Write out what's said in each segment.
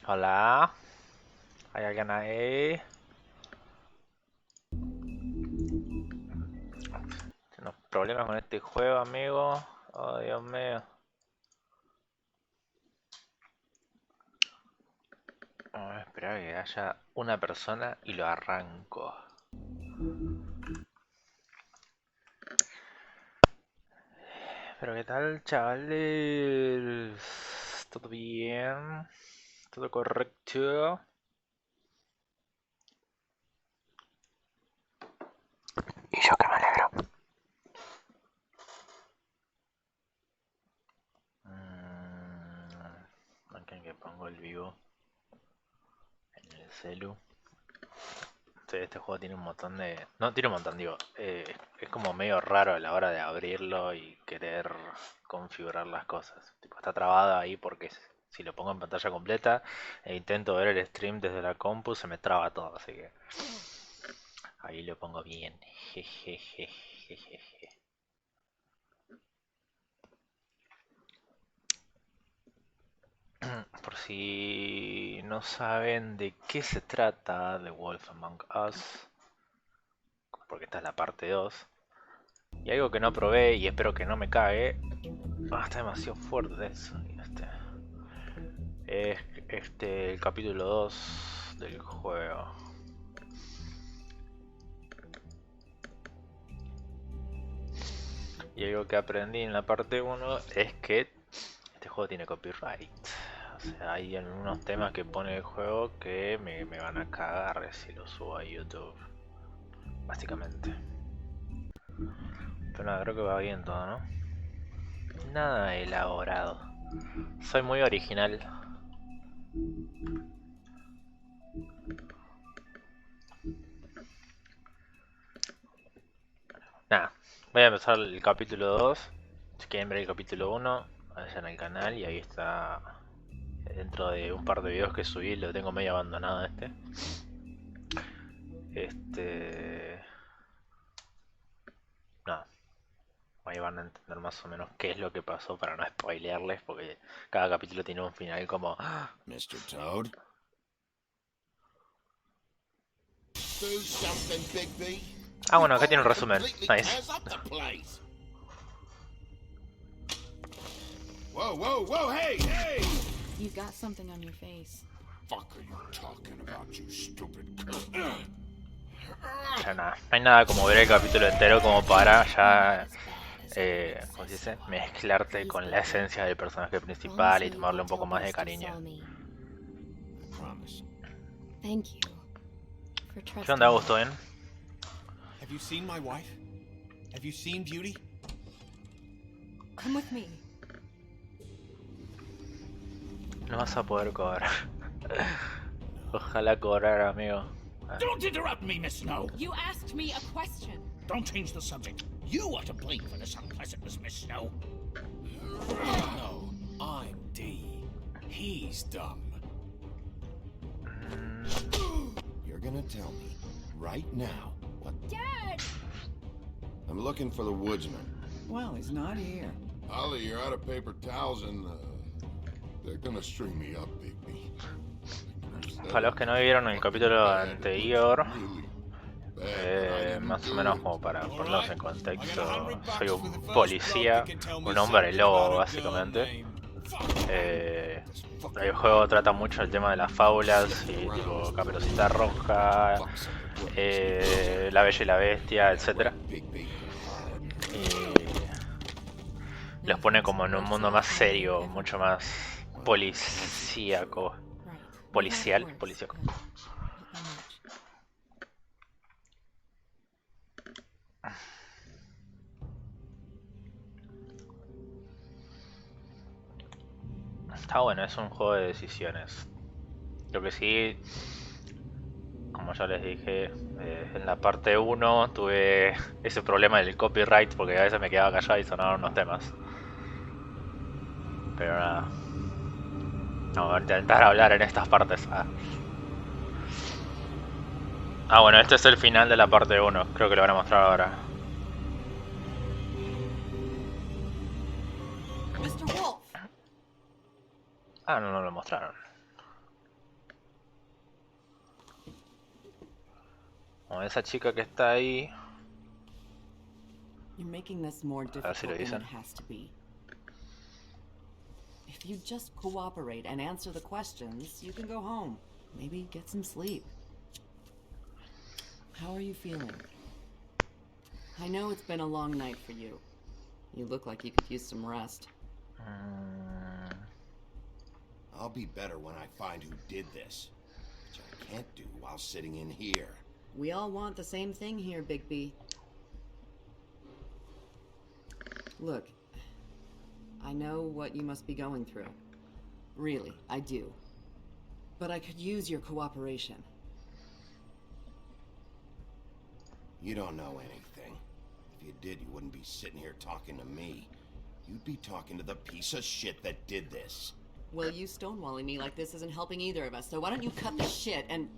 Hola, ¿hay alguien ahí? ¿Tienes problemas con este juego, amigo? Oh, Dios mío. Vamos a esperar a que haya una persona y lo arranco. Pero ¿qué tal, chavales? ¿Todo bien? ¿Todo correcto? Y yo que me alegro. Acá que pongo el vivo en el celu. Sí, este juego tiene un montón de... No, tiene un montón, digo. Es como medio raro a la hora de abrirlo y querer configurar las cosas. Tipo, está trabado ahí porque si lo pongo en pantalla completa e intento ver el stream desde la compu, se me traba todo, así que... Ahí lo pongo bien. Jejeje. Por si no saben de qué se trata The Wolf Among Us, porque esta es la parte 2. Y algo que no probé y espero que no me cague. Está demasiado fuerte eso. Es el capítulo 2 del juego. Y algo que aprendí en la parte 1 es que este juego tiene copyright. O sea, hay algunos temas que pone el juego que me van a cagar si los subo a YouTube. Básicamente. Pero nada, creo que va bien todo, ¿no? Nada elaborado. Soy muy original. Nada, voy a empezar el capítulo 2. Si quieren ver el capítulo 1, vayan al canal y ahí está. Dentro de un par de videos que subí, lo tengo medio abandonado este. Nada, ahí van a entender más o menos qué es lo que pasó para no spoilearles, porque cada capítulo tiene un final como... Mr. Toad? Do something, Bigby. Ah, bueno, acá tiene un resumen. Nice. Whoa, whoa, whoa, hey, hey! You've got something on your face. Fuck are you talking about, you stupid... Ya nada, no hay nada como ver el capítulo entero como para ya... ¿cómo se dice? Mezclarte con la esencia del personaje principal y tomarle un poco más de cariño. Thank you for ¿Qué trusting onda, me. Augusto? ¿Bien? Have you seen my wife? Have you seen Beauty? Come with me. No vas a poder cobrar. Ojalá cobrar, amigo. Don't interrupt me, Miss Snow! You asked me a question. Don't change the subject. You are to blame for this unpleasantness, Miss Snow. No, I'm D. He's dumb. You're gonna tell me, right now, what... Dad! I'm looking for the woodsman. Well, he's not here. Ollie, you're out of paper towels and, they're gonna string me up, Bigby. Para los que no vieron el capítulo anterior, más o menos como para ponerlos en contexto, soy un policía, un hombre lobo básicamente. El juego trata mucho el tema de las fábulas y tipo Caperucita Roja, La Bella y la Bestia, etc. Y los pone como en un mundo más serio, mucho más policíaco. Policial, policíaco. Está bueno, es un juego de decisiones. Lo que sí, como ya les dije, en la parte 1 tuve ese problema del copyright porque a veces me quedaba callado y sonaban unos temas. Pero nada. Vamos a intentar hablar en estas partes. Bueno, este es el final de la parte 1. Creo que lo van a mostrar ahora. Mr. Wolf! No lo mostraron. Como esa chica que está ahí. You're making this more A ver si lo difficult than it dicen. has to be. If you just cooperate and answer the questions, you can go home. Maybe get some sleep. How are you feeling? I know it's been a long night for you. You look like you could use some rest. I'll be better when I find who did this, which I can't do while sitting in here. We all want the same thing here, Bigby. Look, I know what you must be going through. Really, I do. But I could use your cooperation. You don't know anything. If you did, you wouldn't be sitting here talking to me. You'd be talking to the piece of shit that did this. Well, you stonewalling me like this isn't helping either of us, so why don't you cut the shit and...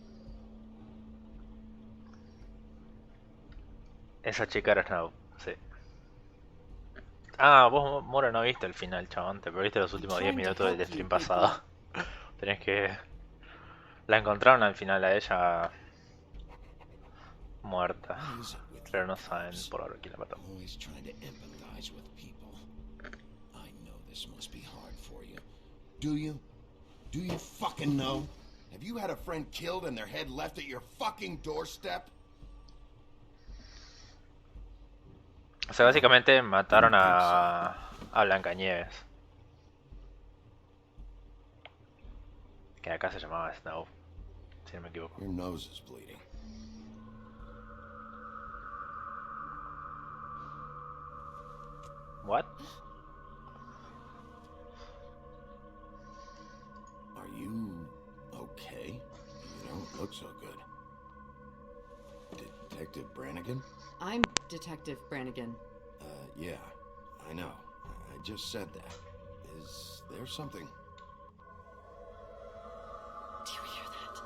Esa chica era Snow, sí. Ah, vos, Mora, no viste el final, chabón. Te perdiste los últimos 10 minutos del stream pasado. Tenés que... La encontraron al final a ella... muerta. Pero no saben por ahora quién la mató. Always trying to empathize with people. I know this must be hard for you. Do you? Do you fucking know? Have you had a friend killed and their head left at your fucking doorstep? O sea, básicamente mataron a Blancanieves. Que acá se llamaba Snow, si no me equivoco. Your nose is bleeding. What? Are you okay? You don't look so good. Detective Brannigan? I'm Detective Brannigan. Yeah, I know. I just said that. Is there something? Do you hear that?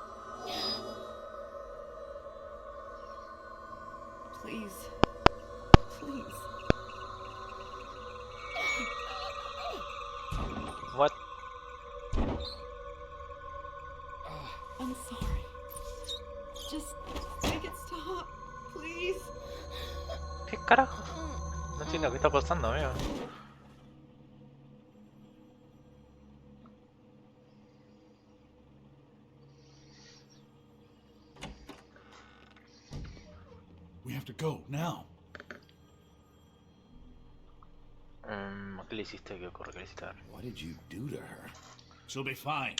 Please. Please. What? I'm sorry. Just make it stop, please. ¿Qué carajo? No entiendo qué está pasando, amigo. We have to go now. ¿Qué le hiciste? ¿Qué ocurre? ¿Qué le hiciste? What did you do to her? She'll be fine.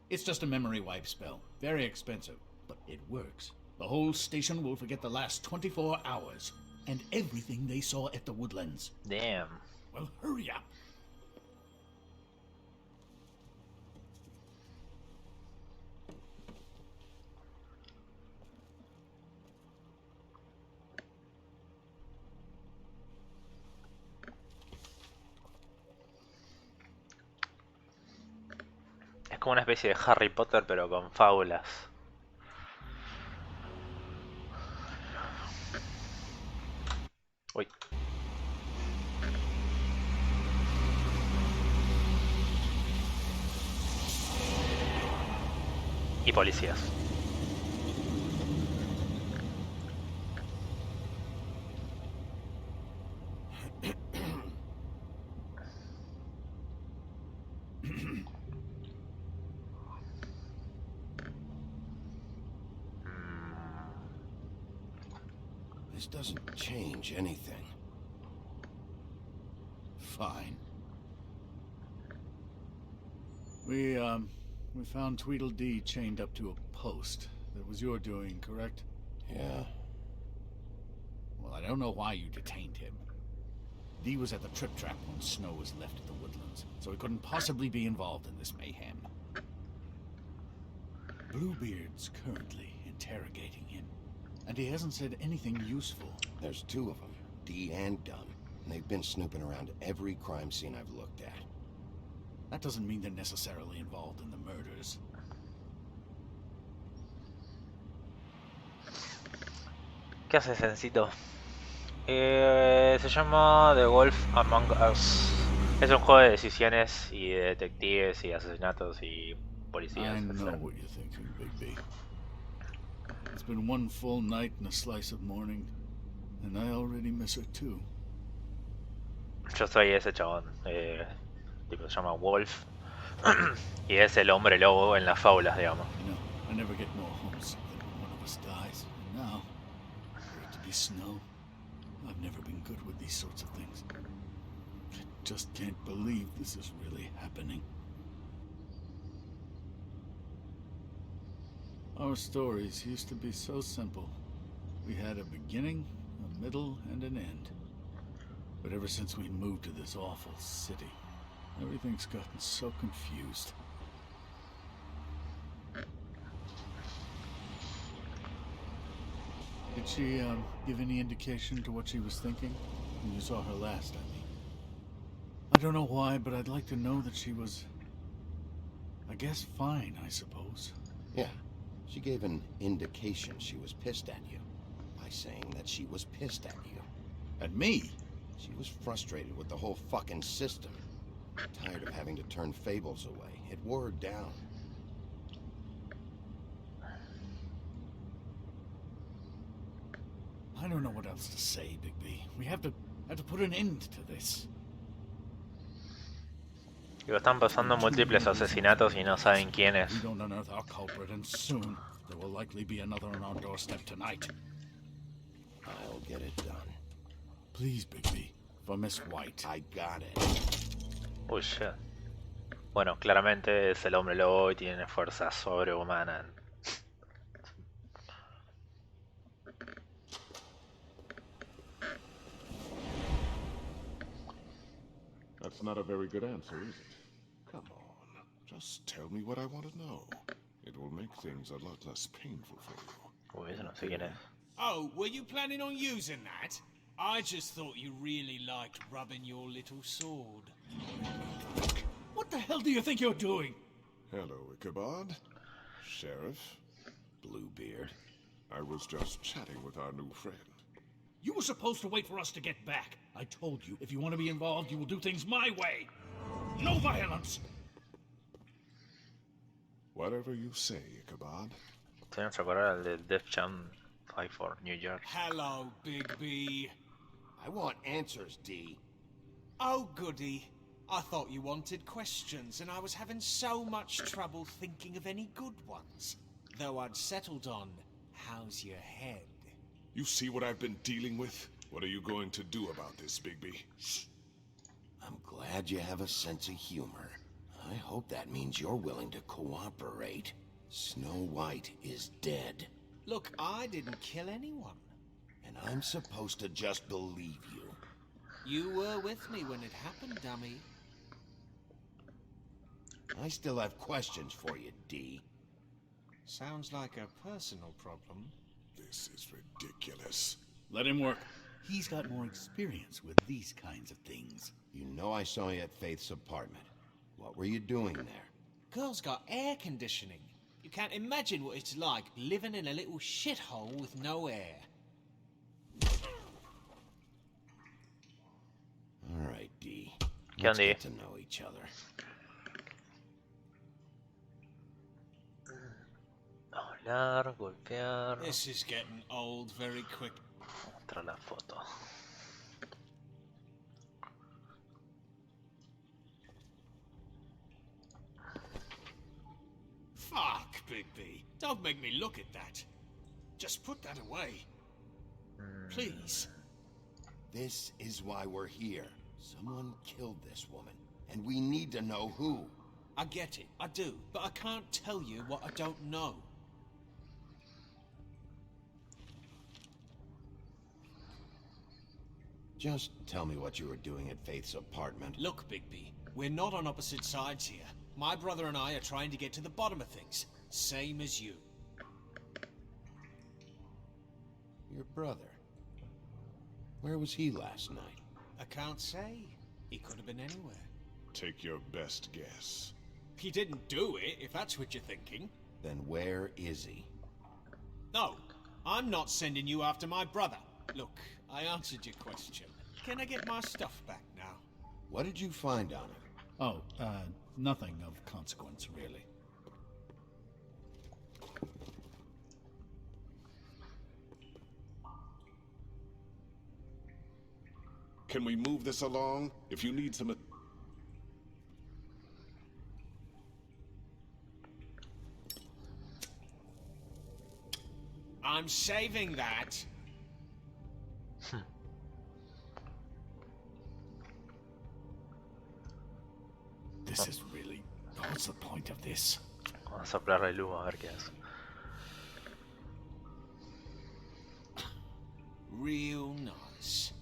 It's just a memory wipe spell. Very expensive, but it works. The whole station will forget the last 24 hours and everything they saw at the Woodlands. Damn. Well, hurry up. Es como una especie de Harry Potter pero con fábulas. Uy. Y policías. This doesn't change anything. Fine. We found Tweedledee chained up to a post. That was your doing, correct? Yeah. Well, I don't know why you detained him. Dee was at the Trip Trap when Snow was left at the Woodlands, so he couldn't possibly be involved in this mayhem. Bluebeard's currently interrogating him, and he hasn't said anything useful. There's two of them, Dee and Dunn, and they've been snooping around every crime scene I've looked at. That doesn't mean they're necessarily involved in the murders. ¿Qué haces, Sencito? Se llama The Wolf Among Us. Es un juego de decisiones y de detectives y asesinatos y policías. I know etc. what you're thinking, Bigby. It's been one full night and a slice of morning, and I already miss her too. Yo soy ese chabón. Tipo, se llama Wolf. Y es el hombre lobo en las fábulas, digamos. You know, I never get more homesick than when one of us dies. And now, for it to be snow, I've never been good with these sorts of things. I just can't believe this is really happening. Our stories used to be so simple. We had a beginning, a middle, and an end. But ever since we moved to this awful city, everything's gotten so confused. Did she give any indication to what she was thinking when you saw her last, I mean? I don't know why, but I'd like to know that she was, I guess, fine, I suppose. Yeah, she gave an indication she was pissed at you by saying that she was pissed at you. At me? She was frustrated with the whole fucking system. Tired of having to turn fables away. It wore her down. I don't know what else to say, Bigby. We have to put an end to this. Digo, están pasando múltiples asesinatos y no saben quién es. We don't unearth our culprit, and soon there will likely be another on our doorstep tonight. I'll get it done. Please, Bigby, for Miss White. I got it. Uy, shit. Bueno, claramente es el hombre lobo y tiene fuerza sobrehumana. That's not a very good answer, is it? Come on. Just tell me what I want to know. It will make things a lot less painful for you. Uy, eso no sé quién es. Oh, were you planning on using that? I just thought you really liked rubbing your little sword. What the hell do you think you're doing? Hello, Ichabod. Sheriff. Bluebeard. I was just chatting with our new friend. You were supposed to wait for us to get back. I told you, if you want to be involved, you will do things my way. No violence! Whatever you say, Ichabod. Se me hace acordar al de Def Jam 54, New York. Hello, Bigby. I want answers, D. Oh, goody. I thought you wanted questions, and I was having so much trouble thinking of any good ones. Though I'd settled on, how's your head? You see what I've been dealing with? What are you going to do about this, Bigby? I'm glad you have a sense of humor. I hope that means you're willing to cooperate. Snow White is dead. Look, I didn't kill anyone. And I'm supposed to just believe you. You were with me when it happened, dummy. I still have questions for you, D. Sounds like a personal problem. This is ridiculous. Let him work. He's got more experience with these kinds of things. You know I saw you at Faith's apartment. What were you doing there? Girl's got air conditioning. You can't imagine what it's like living in a little shithole with no air. All right, D. ¿Qué Let's onda? get to know each other. Hablar, golpear. This is getting old very quick. Mostrar la foto. Fuck, Bigby. Don't make me look at that. Just put that away. Please. This is why we're here. Someone killed this woman, and we need to know who. I get it, I do, but I can't tell you what I don't know. Just tell me what you were doing at Faith's apartment. Look, Bigby, we're not on opposite sides here. My brother and I are trying to get to the bottom of things, same as you. Your brother. Where was he last night? I can't say. He could have been anywhere. Take your best guess. He didn't do it, if that's what you're thinking. Then where is he? No, I'm not sending you after my brother. Look, I answered your question. Can I get my stuff back now? What did you find on him? Oh, nothing of consequence, really. Can we move this along? If you need some... I'm saving that. This is really... What's the point of this? Vamos a soplarle el humo a ver qué hace. Real nice.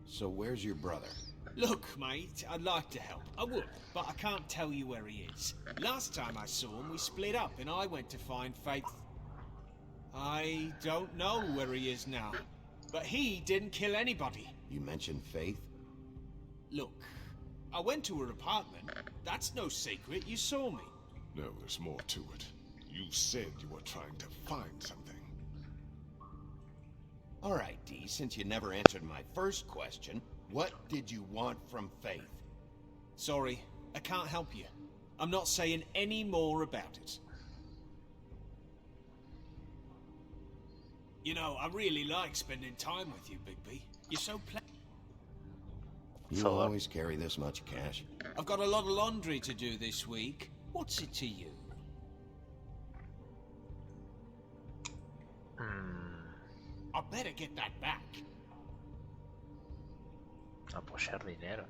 So where's your brother? Look, mate, I'd like to help. I would, but I can't tell you where he is. Last time I saw him, we split up and I went to find Faith. I don't know where he is now, but he didn't kill anybody. You mentioned Faith? Look, I went to her apartment. That's no secret. You saw me. No, there's more to it. You said you were trying to find something. All right, Dee, since you never answered my first question, what did you want from Faith? Sorry, I can't help you. I'm not saying any more about it. You know, I really like spending time with you, Bigby. You're so You So, always carry this much cash? I've got a lot of laundry to do this week. What's it to you? I better get that back. Apoyar dinero.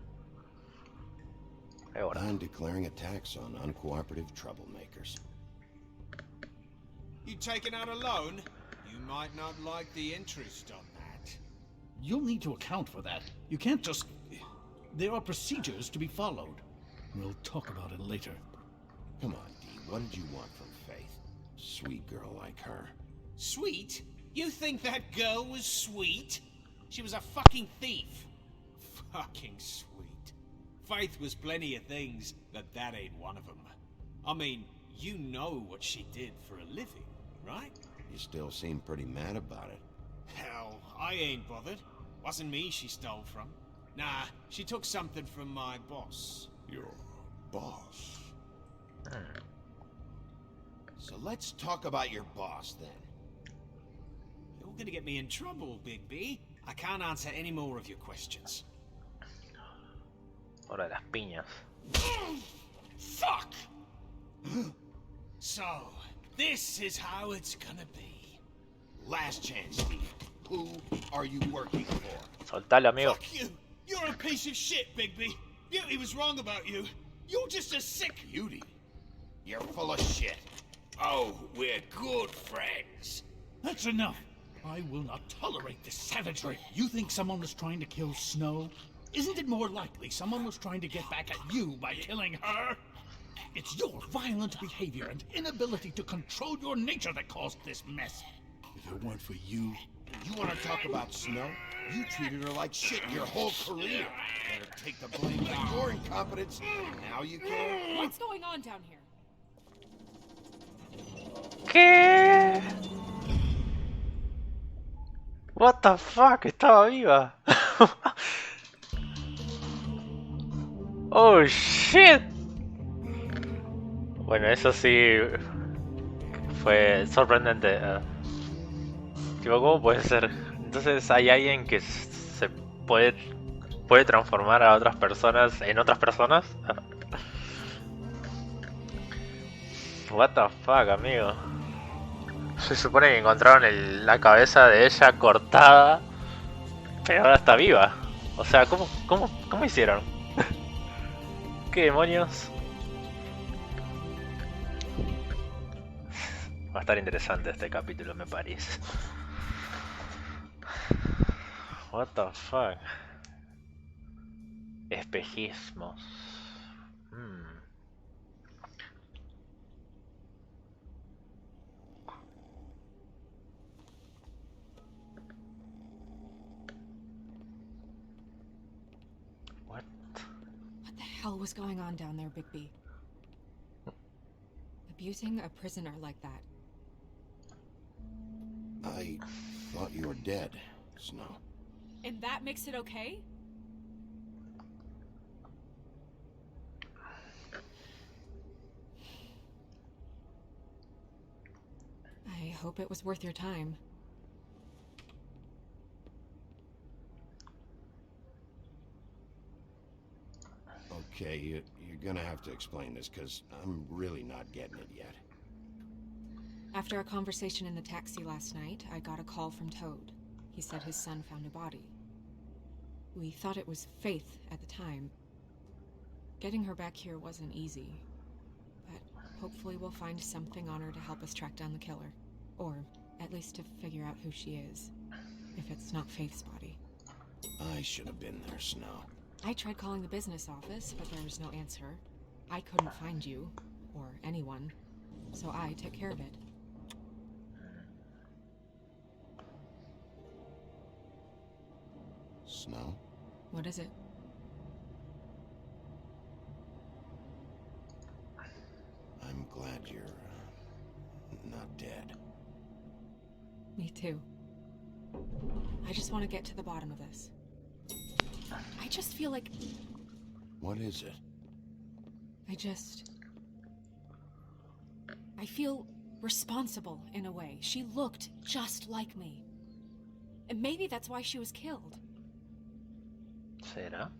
Ahora. I'm declaring a tax on uncooperative troublemakers. You taking out a loan? You might not like the interest on that. You'll need to account for that. You can't just... There are procedures to be followed. We'll talk about it later. Come on, Dee, what did you want from Faith? Sweet girl like her. Sweet? You think that girl was sweet? She was a fucking thief. Fucking sweet. Faith was plenty of things, but that ain't one of them. I mean, you know what she did for a living, right? You still seem pretty mad about it. Hell, I ain't bothered. Wasn't me she stole from. Nah, she took something from my boss. Your boss? So let's talk about your boss, then. You're gonna get me in trouble, Bigby. I can't answer any more of your questions. Hora de las piñas. Fuck! So, this is how it's gonna be. Last chance, Steve. Who are you working for? Soltalo, amigo. Fuck you! You're a piece of shit, Bigby. Beauty was wrong about you. You're just a sick... Beauty? You're full of shit. Oh, we're good friends. That's enough. I will not tolerate this savagery. You think someone was trying to kill Snow? Isn't it more likely someone was trying to get back at you by killing her? It's your violent behavior and inability to control your nature that caused this mess. If it weren't for you... You want to talk about Snow? You treated her like shit your whole career. Let her take the blame for your incompetence. Now you care? What's going on down here? ¿Qué? What the fuck? Estaba viva. Oh shit. Bueno, eso sí fue sorprendente. Tipo, ¿cómo puede ser? Entonces hay alguien que se puede transformar a otras personas en otras personas. What the fuck, amigo. Se supone que encontraron la cabeza de ella cortada, pero ahora está viva. O sea, ¿cómo hicieron? ¿Qué demonios? Va a estar interesante este capítulo, me parece. What the fuck? Espejismos. What? What the hell was going on down there, Bigby? Abusing a prisoner like that. I thought you were dead, Snow. And that makes it okay? I hope it was worth your time. Okay, you're gonna have to explain this, because I'm really not getting it yet. After a conversation in the taxi last night, I got a call from Toad. He said his son found a body. We thought it was Faith at the time. Getting her back here wasn't easy, but hopefully we'll find something on her to help us track down the killer. Or at least to figure out who she is, if it's not Faith's body. I should have been there, Snow. I tried calling the business office, but there was no answer. I couldn't find you, or anyone, so I took care of it. Snow? What is it? I'm glad you're not dead. Me too. I just want to get to the bottom of this. I just feel like What is it? I feel responsible in a way. She looked just like me. And maybe that's why she was killed. ¿Será?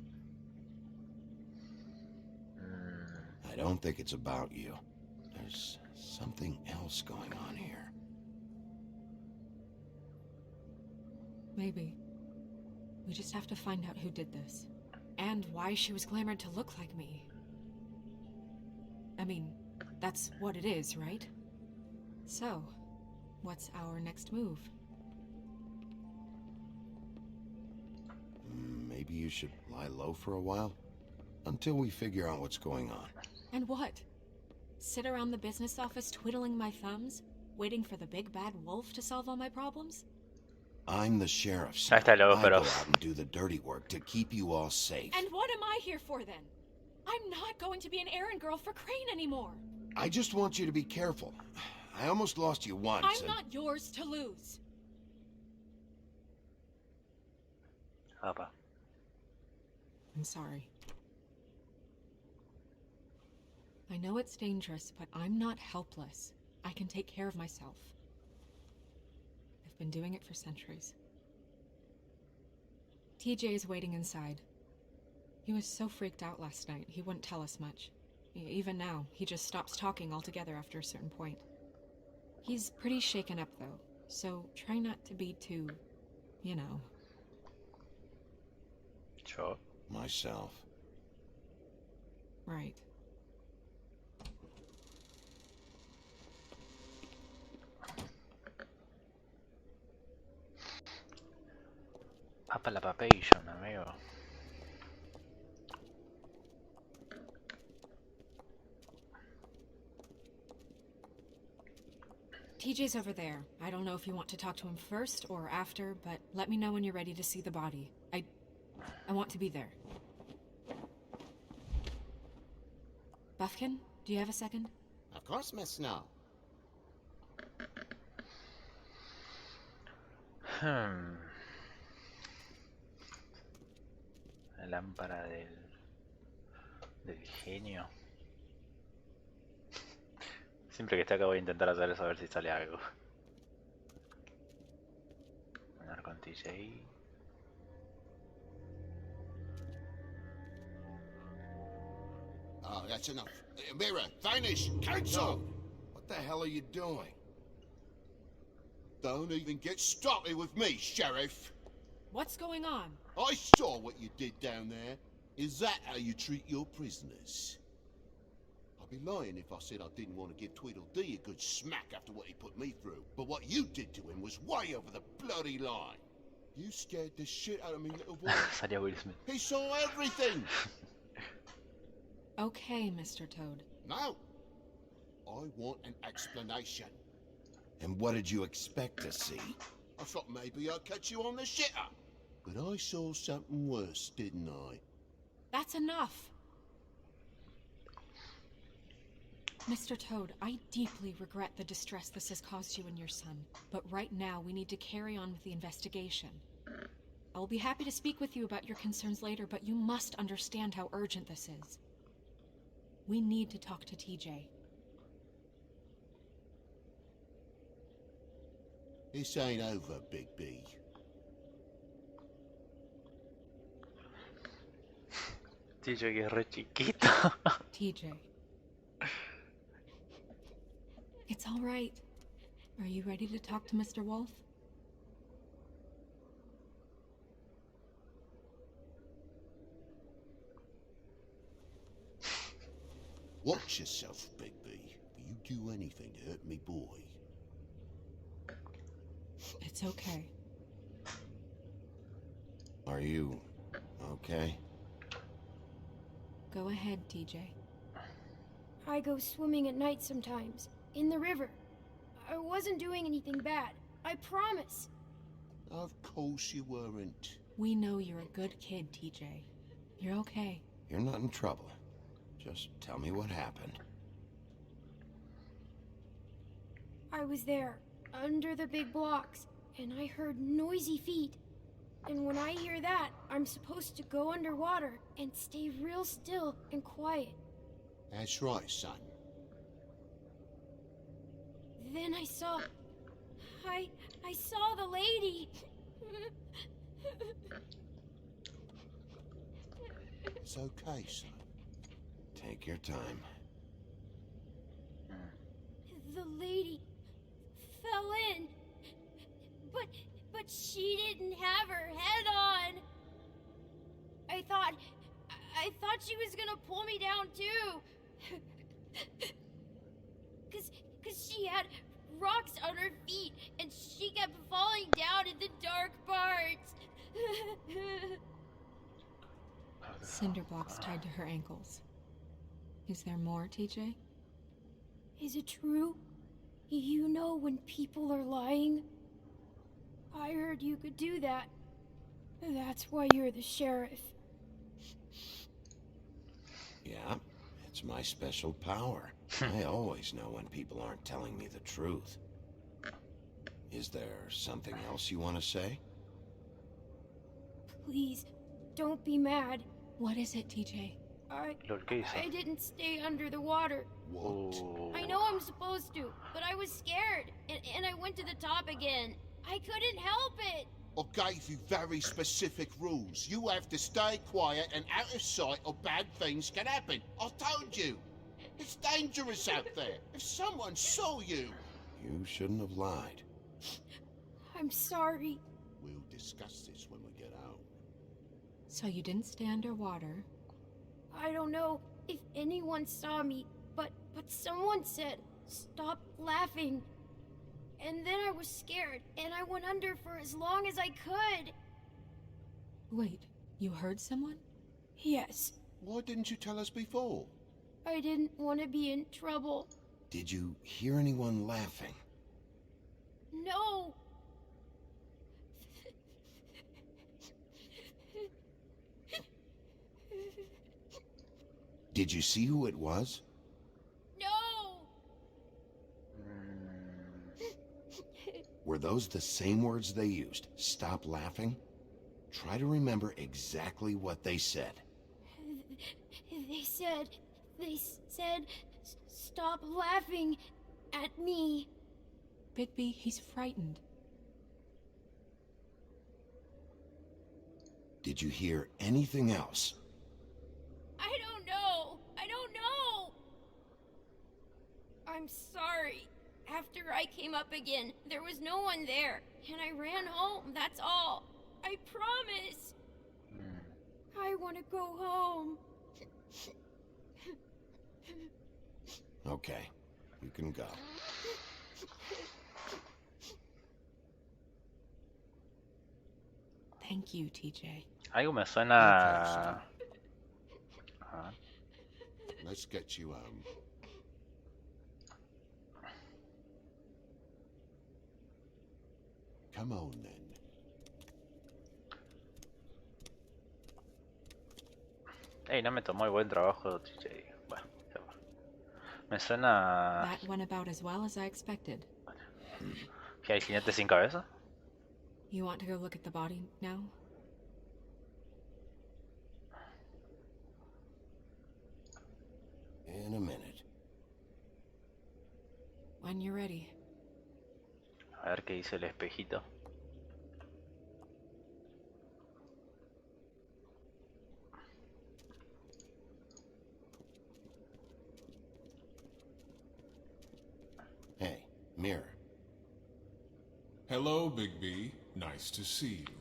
I don't think it's about you. There's something else going on here. Maybe. We just have to find out who did this. And why she was glamored to look like me. I mean, that's what it is, right? So, what's our next move? Maybe you should lie low for a while? Until we figure out what's going on. And what? Sit around the business office twiddling my thumbs, waiting for the big bad wolf to solve all my problems? I'm the sheriff, Ya está loco, I pero... go out and do the dirty work to keep you all safe. And what am I here for then? I'm not going to be an errand girl for Crane anymore. I just want you to be careful. I almost lost you once. I'm not yours to lose. Apa. I'm sorry. I know it's dangerous, but I'm not helpless. I can take care of myself. I've been doing it for centuries. TJ is waiting inside. He was so freaked out last night, he wouldn't tell us much. Even now, he just stops talking altogether after a certain point. He's pretty shaken up, though, so try not to be too, you know. Sure. Myself. Right. Papa la papation, amigo. TJ's over there. I don't know if you want to talk to him first or after, but let me know when you're ready to see the body. I want to be there. Buffkin, do you have a second? Of course, Miss Snow. La lámpara del genio. Siempre que esté acá voy a intentar hacer eso a ver si sale algo. Poner con TJ. Oh, that's enough. Mira, vanish! Cancel! What the hell are you doing? Don't even get started with me, Sheriff. What's going on? I saw what you did down there. Is that how you treat your prisoners? I'd be lying if I said I didn't want to give Tweedledee a good smack after what he put me through. But what you did to him was way over the bloody line. You scared the shit out of me, little boy. Salía Will Smith. He saw everything. Okay, Mr. Toad. Now, I want an explanation. And what did you expect to see? I thought maybe I'd catch you on the shitter. But I saw something worse, didn't I? That's enough. Mr. Toad, I deeply regret the distress this has caused you and your son. But right now, we need to carry on with the investigation. I'll be happy to speak with you about your concerns later, but you must understand how urgent this is. We need to talk to TJ. This ain't over, Big B. TJ que es re chiquito. TJ. It's all right. Are you ready to talk to Mr. Wolf? Watch yourself, Bigby. You do anything to hurt me boy. It's okay. Are you okay? Go ahead, TJ. I go swimming at night sometimes, in the river. I wasn't doing anything bad, I promise. Of course you weren't. We know you're a good kid, TJ. You're okay. You're not in trouble. Just tell me what happened. I was there, under the big blocks, and I heard noisy feet. And when I hear that, I'm supposed to go underwater and stay real still and quiet. That's right, son. Then I saw the lady. It's okay, son. Take your time. The lady fell in. But she didn't have her head on. I thought she was gonna pull me down too. Cause she had rocks on her feet and she kept falling down in the dark parts. Cinder blocks tied to her ankles. Is there more, TJ? Is it true? You know when people are lying? I heard you could do that. That's why you're the sheriff. Yeah, it's my special power. I always know when people aren't telling me the truth. Is there something else you want to say? Please, don't be mad. What is it, TJ? Lol, ¿qué hizo? I didn't stay under the water. What? Oh. I know I'm supposed to, but I was scared, and I went to the top again. I couldn't help it. I gave you very specific rules. You have to stay quiet and out of sight or bad things can happen. I told you. It's dangerous out there. If someone saw you... You shouldn't have lied. I'm sorry. We'll discuss this when we get out. So you didn't stay underwater. I don't know if anyone saw me, but someone said, "Stop laughing." And then I was scared, and I went under for as long as I could. Wait, you heard someone? Yes, Why didn't you tell us before? I didn't want to be in trouble. Did you hear anyone laughing? No. Did you see who it was? No. Were those the same words they used? Stop laughing? Try to remember exactly what they said. They said, "Stop laughing at me." Bigby, he's frightened. Did you hear anything else? I don't know. I'm sorry. After I came up again, there was no one there, and I ran home, that's all. I promise. I want to go home. Okay, you can go. Thank you, TJ. Algo me suena. Ajá. Let's get you home. Come on, then. Ey, no me tomó el buen trabajo, TJ. Bueno, ya va. Me suena. That went about as well as I expected. ¿Que hay jinete sin cabeza? You want to go look at the body now? In a minute. When you're ready. A ver qué dice el espejito. Mirror. Hello, Big B. Nice to see you.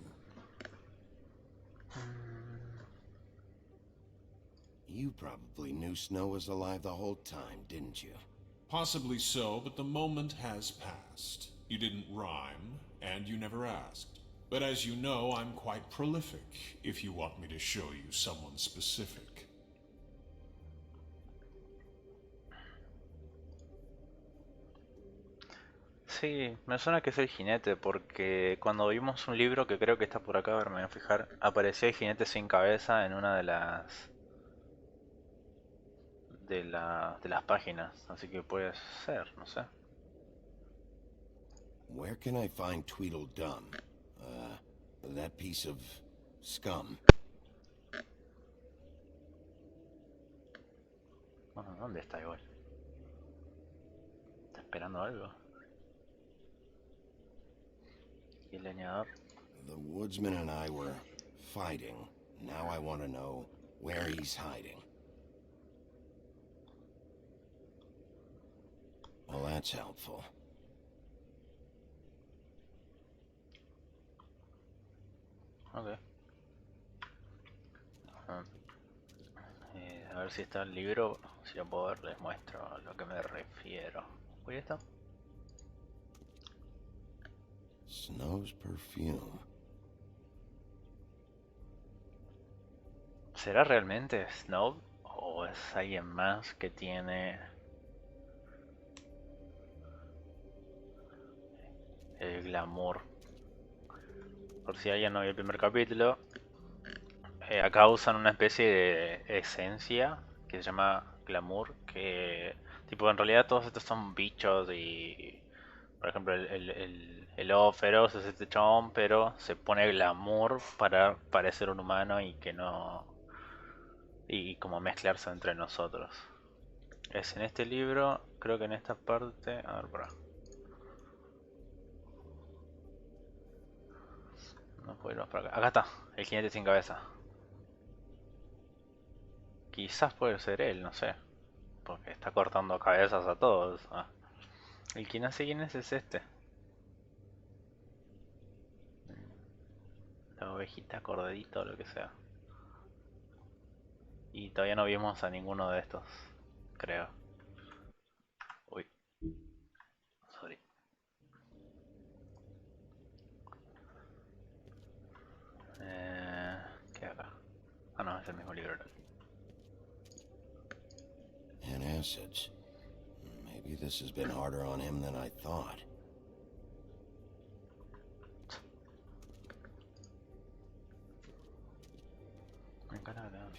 You probably knew Snow was alive the whole time, didn't you? Possibly so, but the moment has passed. You didn't rhyme, and you never asked. But as you know, I'm quite prolific, if you want me to show you someone specific. Sí, me suena que es el jinete, porque cuando vimos un libro que creo que está por acá, a ver, me voy a fijar, aparecía el jinete sin cabeza en una de las páginas, así que puede ser, no sé. Where can I find Tweedledum? That piece of scum. Bueno, ¿dónde está igual? ¿Está esperando algo? ¿Y el leñador? The woodsman and I were fighting. Now I want to know where he's hiding. Well, that's helpful. Ok. Ah, a ver si está el libro, si lo puedo ver, les muestro a lo que me refiero. ¿Uy, esto? Snow's perfume. ¿Será realmente Snow o es alguien más que tiene el glamour? Por si alguien no vio el primer capítulo, acá usan una especie de esencia que se llama glamour, que tipo en realidad todos estos son bichos y por ejemplo el lobo feroz es este chabón, pero se pone glamour para parecer un humano y que no, y como mezclarse entre nosotros. Es en este libro, creo que en esta parte, a ver por acá. No puedo ir más por acá. Acá está, el jinete sin cabeza. Quizás puede ser él, no sé. Porque está cortando cabezas a todos. Ah. El que no sé quién es este. La ovejita, corderito, lo que sea. Y todavía no vimos a ninguno de estos, creo. Uy, sorry. ¿Qué hay acá? Ah, no, es el mismo libro. Antacids. Maybe this has been harder on him than I thought.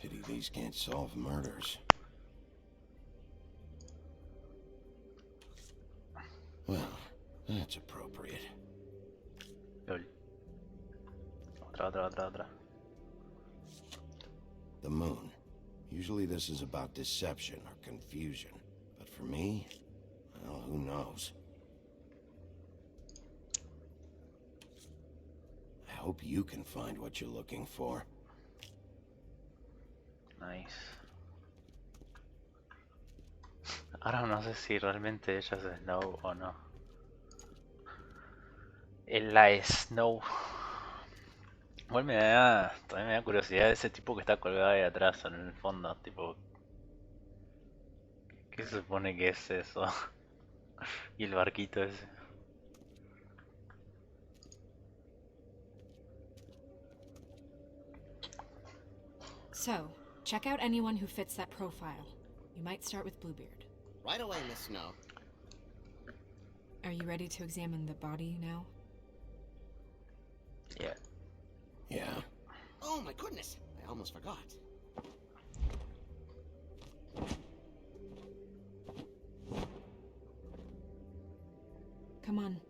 Pity these can't solve murders. Well, that's appropriate. LOL. Otra. The moon. Usually this is about deception or confusion. But for me, well, who knows? I hope you can find what you're looking for. Nice. Ahora no sé si realmente ella es Snow o no. La Snow. Igual también me da curiosidad ese tipo que está colgado ahí atrás en el fondo, tipo, ¿qué se supone que es eso? Y el barquito ese. So, check out anyone who fits that profile. You might start with Bluebeard. Right away, Miss Snow. Are you ready to examine the body now? Yeah. Yeah. Oh my goodness, I almost forgot. Come on.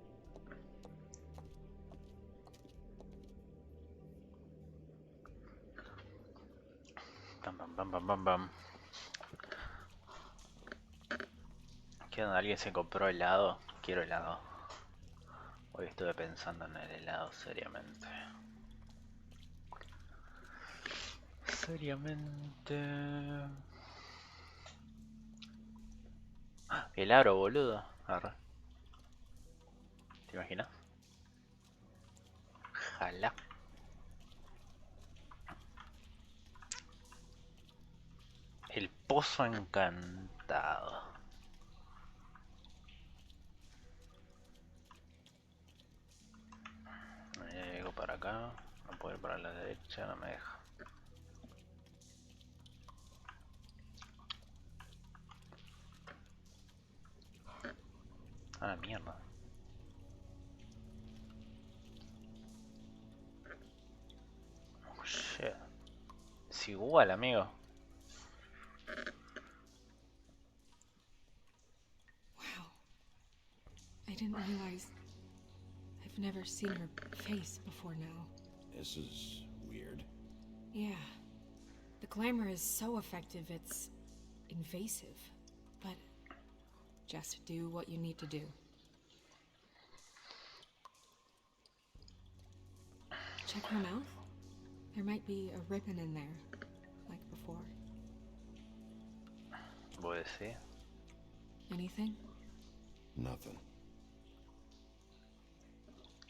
Bam. ¿Qué onda? ¿Alguien se compró helado? Quiero helado. Hoy estuve pensando en el helado seriamente. El aro, boludo. Arre. ¿Te imaginas? Ojalá. El pozo encantado. Llego para acá. No puedo ir para la derecha, no me deja. Ah, mierda. Oh, shit. Es igual, amigo. Wow. I didn't realize... I've never seen her face before now. This is weird. Yeah. The glamour is so effective, it's invasive. But just do what you need to do. Check her mouth. There might be a ribbon in there, like before. Voy a decir. Anything? Nothing.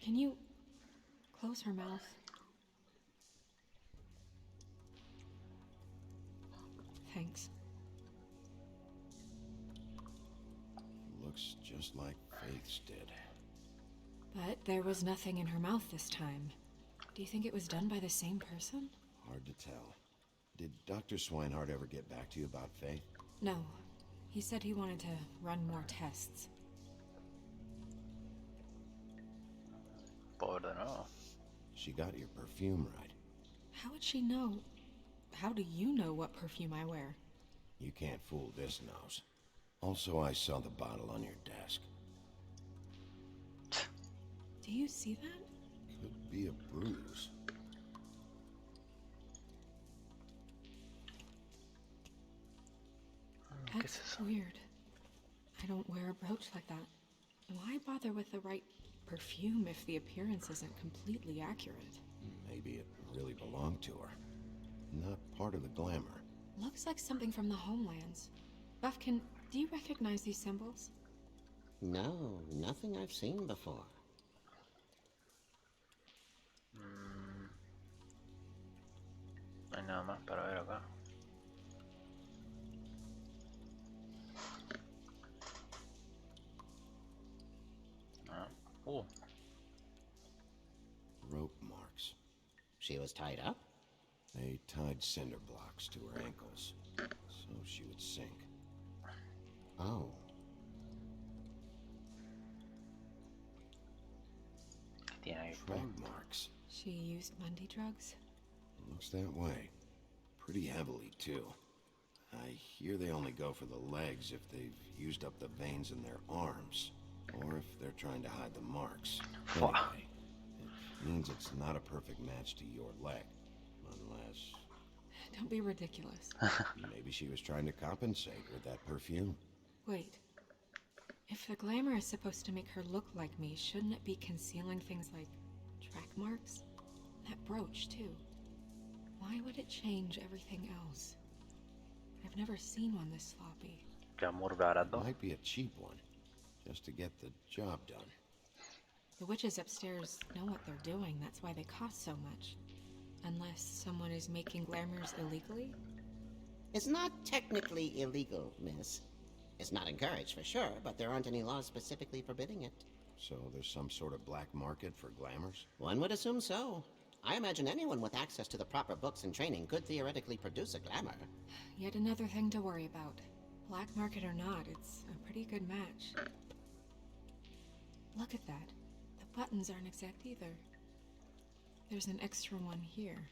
Can you close her mouth? Thanks. Looks just like Faith's did. But there was nothing in her mouth this time. Do you think it was done by the same person? Hard to tell. Did Dr. Swinehart ever get back to you about Faith? No. He said he wanted to run more tests. Por de nuevo. She got your perfume right. How would she know? How do you know what perfume I wear? You can't fool this nose. Also, I saw the bottle on your desk. Do you see that? Could be a bruise. That's weird. I don't wear a brooch like that. Why bother with the right perfume if the appearance isn't completely accurate? Maybe it really belonged to her. Not part of the glamour. Looks like something from the homelands. Buffkin, do you recognize these symbols? No, nothing I've seen before. No hay nada más para ver acá. Ah. Rope marks. She was tied up? They tied cinder blocks to her ankles, so she would sink. Oh. Tiene Track marks. She used Mundy drugs? Looks that way. Pretty heavily, too. I hear they only go for the legs if they've used up the veins in their arms, or if they're trying to hide the marks. Anyway, it means it's not a perfect match to your leg, unless... Don't be ridiculous. Maybe she was trying to compensate with that perfume. Wait. If the glamour is supposed to make her look like me, shouldn't it be concealing things like track marks? That brooch, too. Why would it change everything else? I've never seen one this sloppy. Glamour barato. Might be a cheap one, just to get the job done. The witches upstairs know what they're doing, that's why they cost so much. Unless someone is making glamours illegally? It's not technically illegal, miss. It's not encouraged for sure, but there aren't any laws specifically forbidding it. So there's some sort of black market for glamours? One would assume so. I imagine anyone with access to the proper books and training could theoretically produce a glamour. Yet another thing to worry about. Black market or not, it's a pretty good match. Look at that. The buttons aren't exact either. There's an extra one here.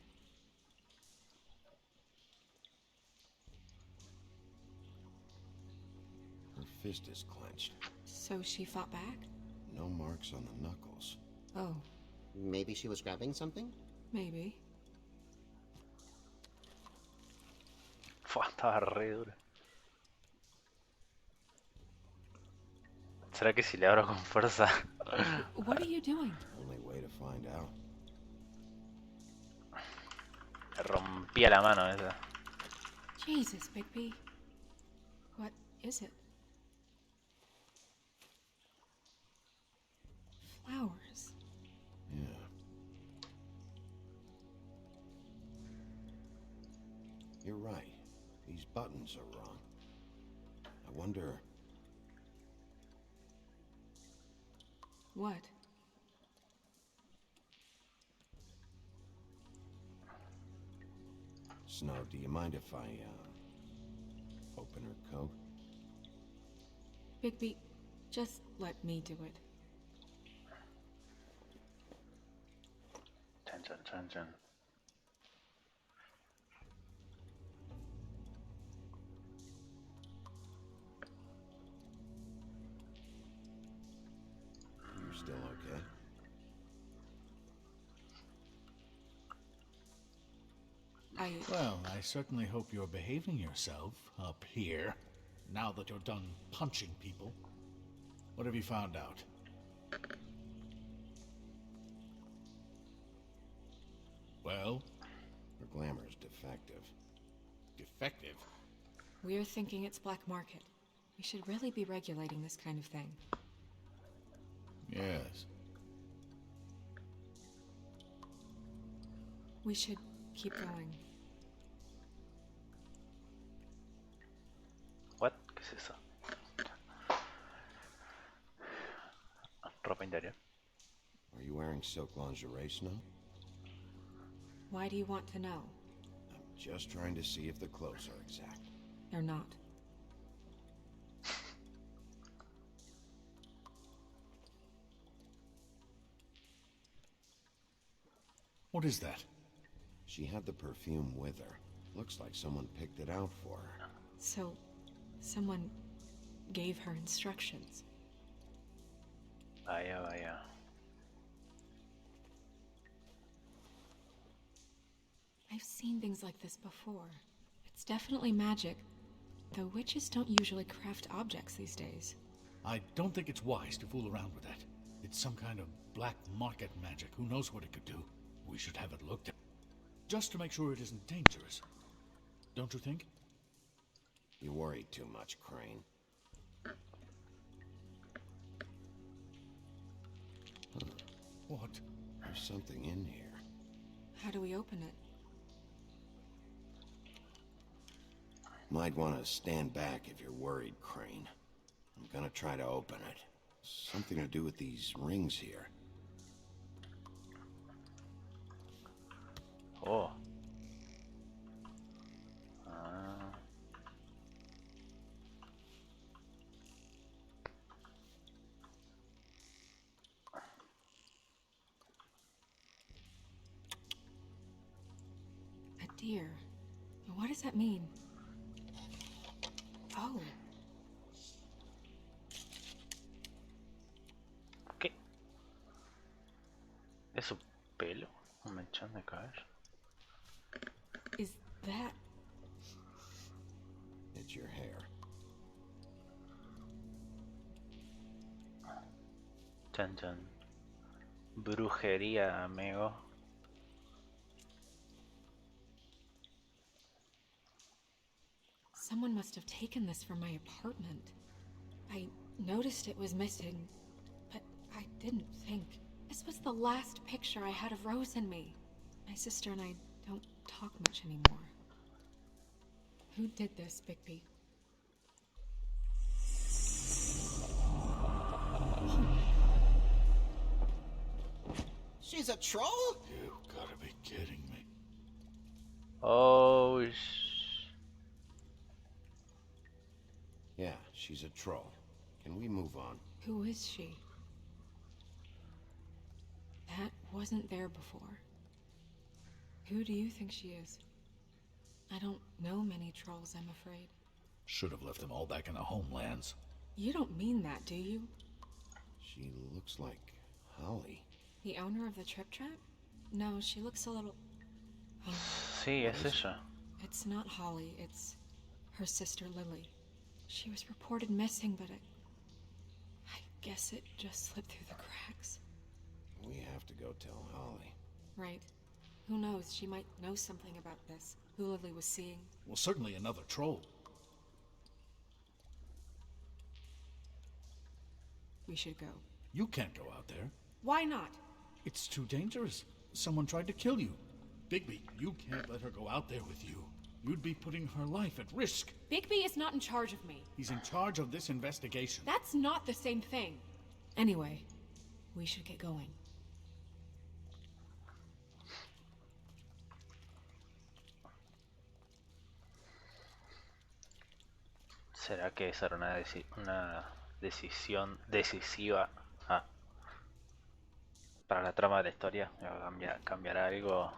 Her fist is clenched. So she fought back? No marks on the knuckles. Oh, Maybe she was grabbing something? maybe. Fua, estaba re dura. ¿Será que si le abro con fuerza? What are you doing? Only way to find out. Le rompía la mano esa. Jesus, Bigby. What is it? flowers. Yeah. You're right. These buttons are wrong. I wonder... What? Snow, do you mind if I, open her coat? Bigby, just let me do it. Chan. You're still okay? Well, I certainly hope you're behaving yourself up here, now that you're done punching people. What have you found out? Well? Her glamour's defective. Defective? We're thinking it's black market. We should really be regulating this kind of thing. Yes. We should keep going. What? ¿Qué es eso? Ropa interior. Are you wearing silk lingerie, Snow? Why do you want to know? I'm just trying to see if the clothes are exact. They're not. What is that? She had the perfume with her. Looks like someone picked it out for her. So, someone gave her instructions. Vaya. I've seen things like this before. It's definitely magic, though witches don't usually craft objects these days. I don't think it's wise to fool around with that. It's some kind of black market magic. Who knows what it could do? We should have it looked at. Just to make sure it isn't dangerous. Don't you think? You worry too much, Crane. What? There's something in here. How do we open it? Might want to stand back if you're worried, Crane. I'm gonna try to open it. Something to do with these rings here. Oh. A deer. What does that mean? Oh. ¿Qué? ¿Es su pelo? Un mechón de cabello. Is that... It's your hair. Chan. Brujería, amigo. Someone must have taken this from my apartment. I noticed it was missing, but I didn't think. This was the last picture I had of Rose and me. My sister and I don't talk much anymore. Who did this, Bigby? She's a troll? You gotta be kidding me. Oh, Yeah, she's a troll. Can we move on? Who is she? That wasn't there before. Who do you think she is? I don't know many trolls, I'm afraid. Should have left them all back in the homelands. You don't mean that, do you? She looks like Holly. The owner of the Trip Trap? No, she looks a little... Oh, sí, es ella. it's not Holly, it's her sister Lily. She was reported missing, but I guess it just slipped through the cracks. We have to go tell Holly. Right. Who knows, she might know something about this. Who Lily was seeing. Well, certainly another troll. We should go. You can't go out there. Why not? It's too dangerous. Someone tried to kill you. Bigby, you can't let her go out there with you. You'd be putting her life at risk. Bigby is not in charge of me. He's in charge of this investigation. That's not the same thing. Anyway, we should get going. ¿Será que esa era una decisión decisiva para la trama de la historia? ¿Me va a cambiar algo?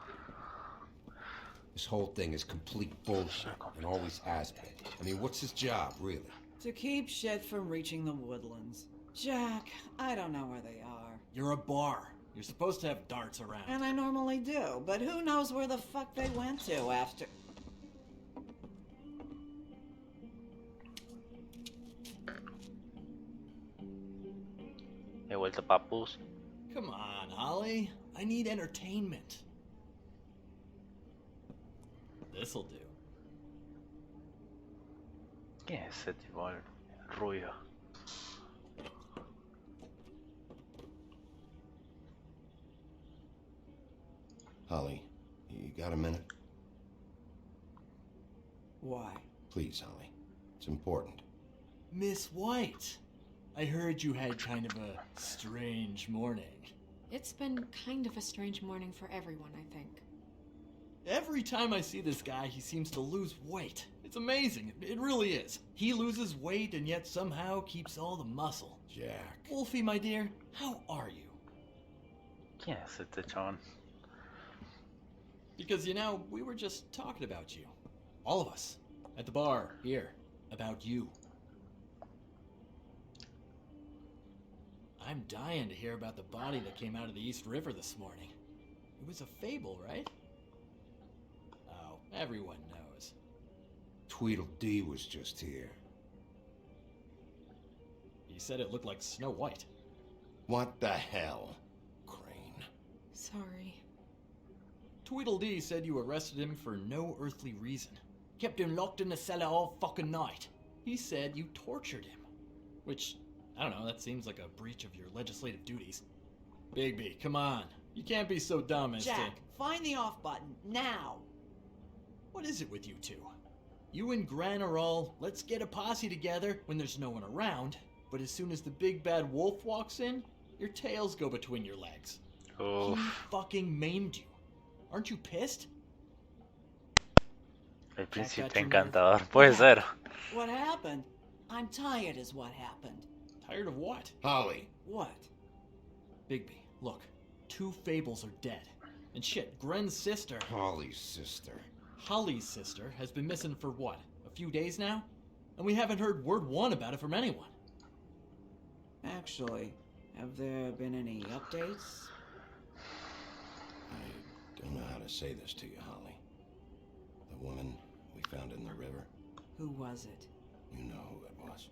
This whole thing is complete bullshit, and always has been. I mean, what's his job, really? To keep shit from reaching the woodlands. Jack, I don't know where they are. You're a bar. You're supposed to have darts around. And I normally do, but who knows where the fuck they went to after... He vuelto papus. Come on, Holly. I need entertainment. This'll do. ¿Quién es ese tipo, el rubio? Holly, you got a minute? Why? Please, Holly. It's important. Miss White, I heard you had kind of a strange morning. It's been kind of a strange morning for everyone, I think. Every time I see this guy, he seems to lose weight. It's amazing. It really is. He loses weight and yet somehow keeps all the muscle. Jack. Wolfie, my dear, how are you? ¿Quién es este chabón? Because, you know, we were just talking about you. All of us. At the bar, here. About you. I'm dying to hear about the body that came out of the East River this morning. It was a fable, right? Oh, everyone knows. Tweedledee was just here. He said it looked like Snow White. What the hell? Crane. Sorry. Tweedledee said you arrested him for no earthly reason. Kept him locked in the cellar all fucking night. He said you tortured him. Which, I don't know, that seems like a breach of your legislative duties. Bigby, come on. You can't be so dumb as Jack, to... find the off button, now! What is it with you two? You and Gran are all, let's get a posse together when there's no one around, but as soon as the big bad wolf walks in, your tails go between your legs. Uf. He fucking maimed you. Aren't you pissed? El príncipe got your encantador. Puede ser. What happened? I'm tired is what happened. Tired of what? Holly. What? Bigby, look. 2 fables are dead. And shit, Gren's sister, Holly's sister. Holly's sister, has been missing for what? A few days now? And we haven't heard word one about it from anyone. Actually, have there been any updates? I don't know how to say this to you, Holly. The woman we found in the river, Who was it? you know who it was.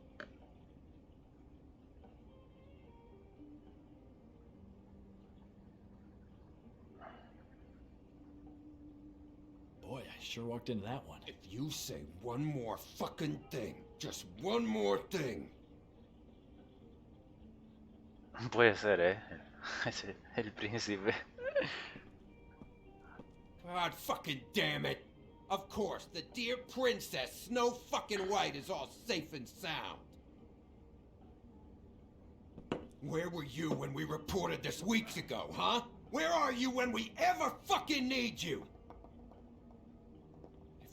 Boy, I sure walked into that one. If you say one more fucking thing, just one more thing. Puede ser, Ese, el príncipe. God fucking damn it! Of course, the dear princess, Snow fucking White, is all safe and sound. Where were you when we reported this weeks ago, huh? Where are you when we ever fucking need you?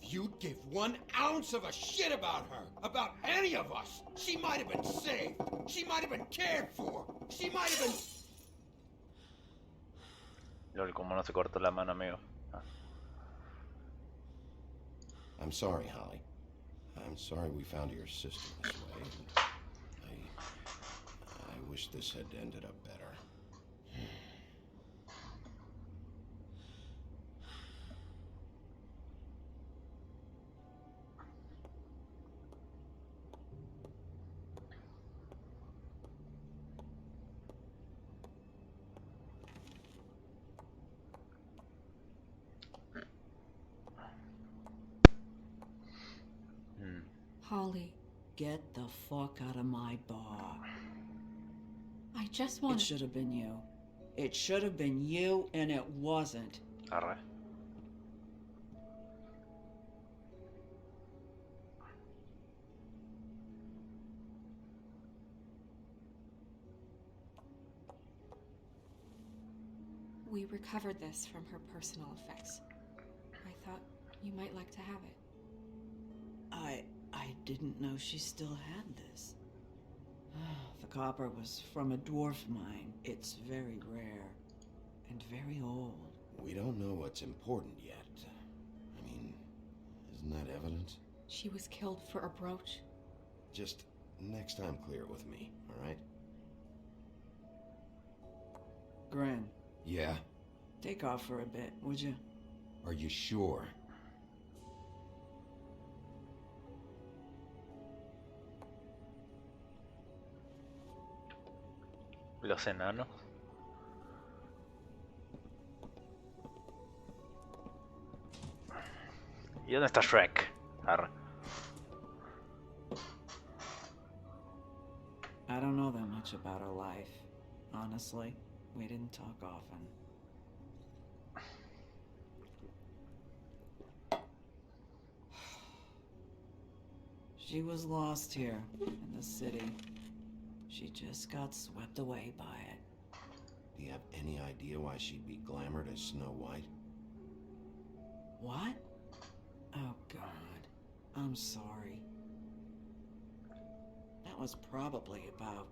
If you'd give 1 ounce of a shit about her, about any of us, she might have been saved. She might have been cared for. She might have been... Lol, como no se cortó la mano, amigo. I'm sorry, Holly. I'm sorry we found your sister this way. I wish this had ended up better. Holly, Get the fuck out of my bar. I just It want should have been you. It should have been you, and it wasn't. Arre. We recovered this from her personal effects. I thought you might like to have it. I didn't know she still had this. The copper was from a dwarf mine. It's very rare. And very old. We don't know what's important yet. I mean, isn't that evidence? She was killed for a brooch. Just next time clear it with me, alright? Gren, Yeah? take off for a bit, would you? Are you sure? Los enanos. ¿Y dónde está Shrek? Arre. I don't know that much about her life. Honestly, we didn't talk often. She was lost here, in the city. She just got swept away by it. Do you have any idea why she'd be glamored as Snow White? What? Oh, God. I'm sorry. That was probably about...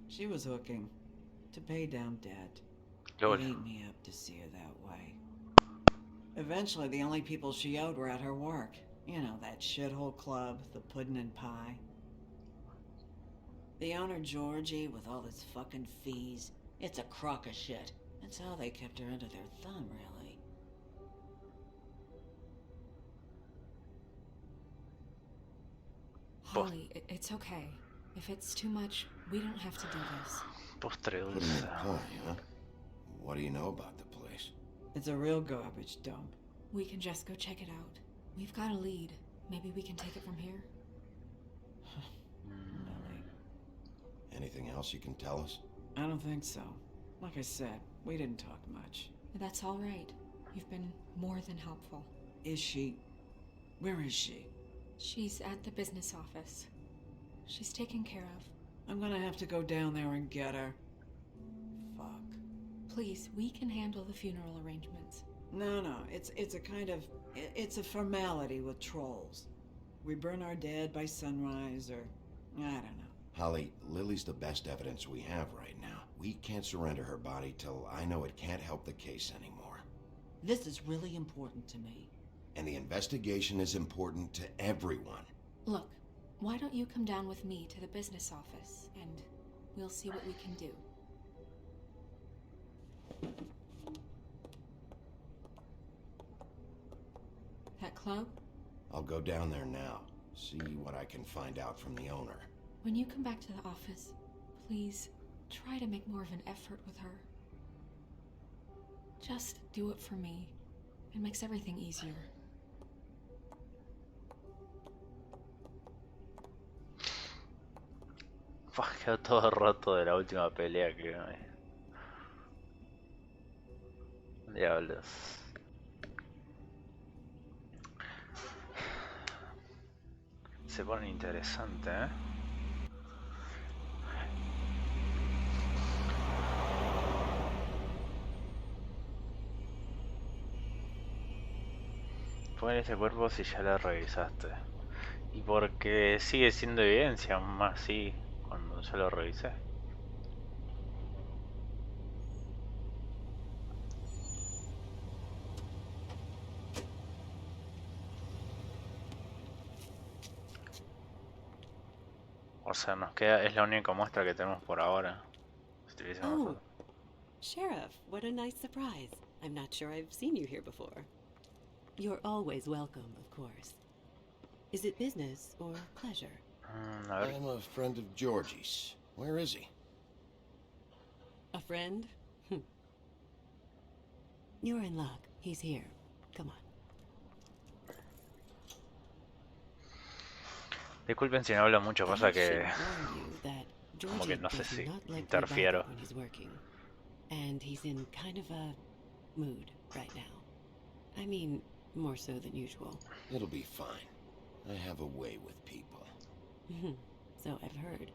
She was hooking to pay down debt. Lol. It ate me up to see her that way. Eventually, the only people she owed were at her work. You know, that shithole club, the Puddin' and Pie. The owner, Georgie, with all his fucking fees, it's a crock of shit. That's how they kept her under their thumb, really. Holly, it's okay. If it's too much, we don't have to do this. Postre Pudding dulce. and pie, huh? What do you know about the place? It's a real garbage dump. We can just go check it out. We've got a lead. Maybe we can take it from here. Really? Anything else you can tell us? I don't think so. Like I said, we didn't talk much. That's all right. You've been more than helpful. Is she... Where is she? She's at the business office. She's taken care of. I'm gonna have to go down there and get her. Fuck. Please, we can handle the funeral arrangements. No, it's a kind of... It's a formality with trolls. We burn our dead by sunrise, or... I don't know. Holly, Lily's the best evidence we have right now. We can't surrender her body till I know it can't help the case anymore. This is really important to me. And the investigation is important to everyone. Look, why don't you come down with me to the business office, and we'll see what we can do. That club? I'll go down there now, see what I can find out from the owner. When you come back to the office, please try to make more of an effort with her. Just do it for me. It makes everything easier. Fuck, quedó todo roto de la última pelea que... Diablos. Se pone interesante, ¿eh? Pon este cuerpo si ya la revisaste. Y porque sigue siendo evidencia, aún más sí, cuando ya lo revisé. O sea, nos queda, es la única muestra que tenemos por ahora. Si tuviésemos Oh, Sheriff, what a nice surprise. I'm not sure I've seen you here before. You're always welcome, of course. Is it business or pleasure? a ver. I'm a friend of Georgie's. Where is he? A friend? You're in luck. He's here. Come on. Disculpen si no hablo mucho, pasa I should que... warn you that Como que no sé does si not like to interfiero. bother when he's working, and he's in kind of a mood right now. I mean, more so than usual. It'll be fine. I have a way with people. So I've heard.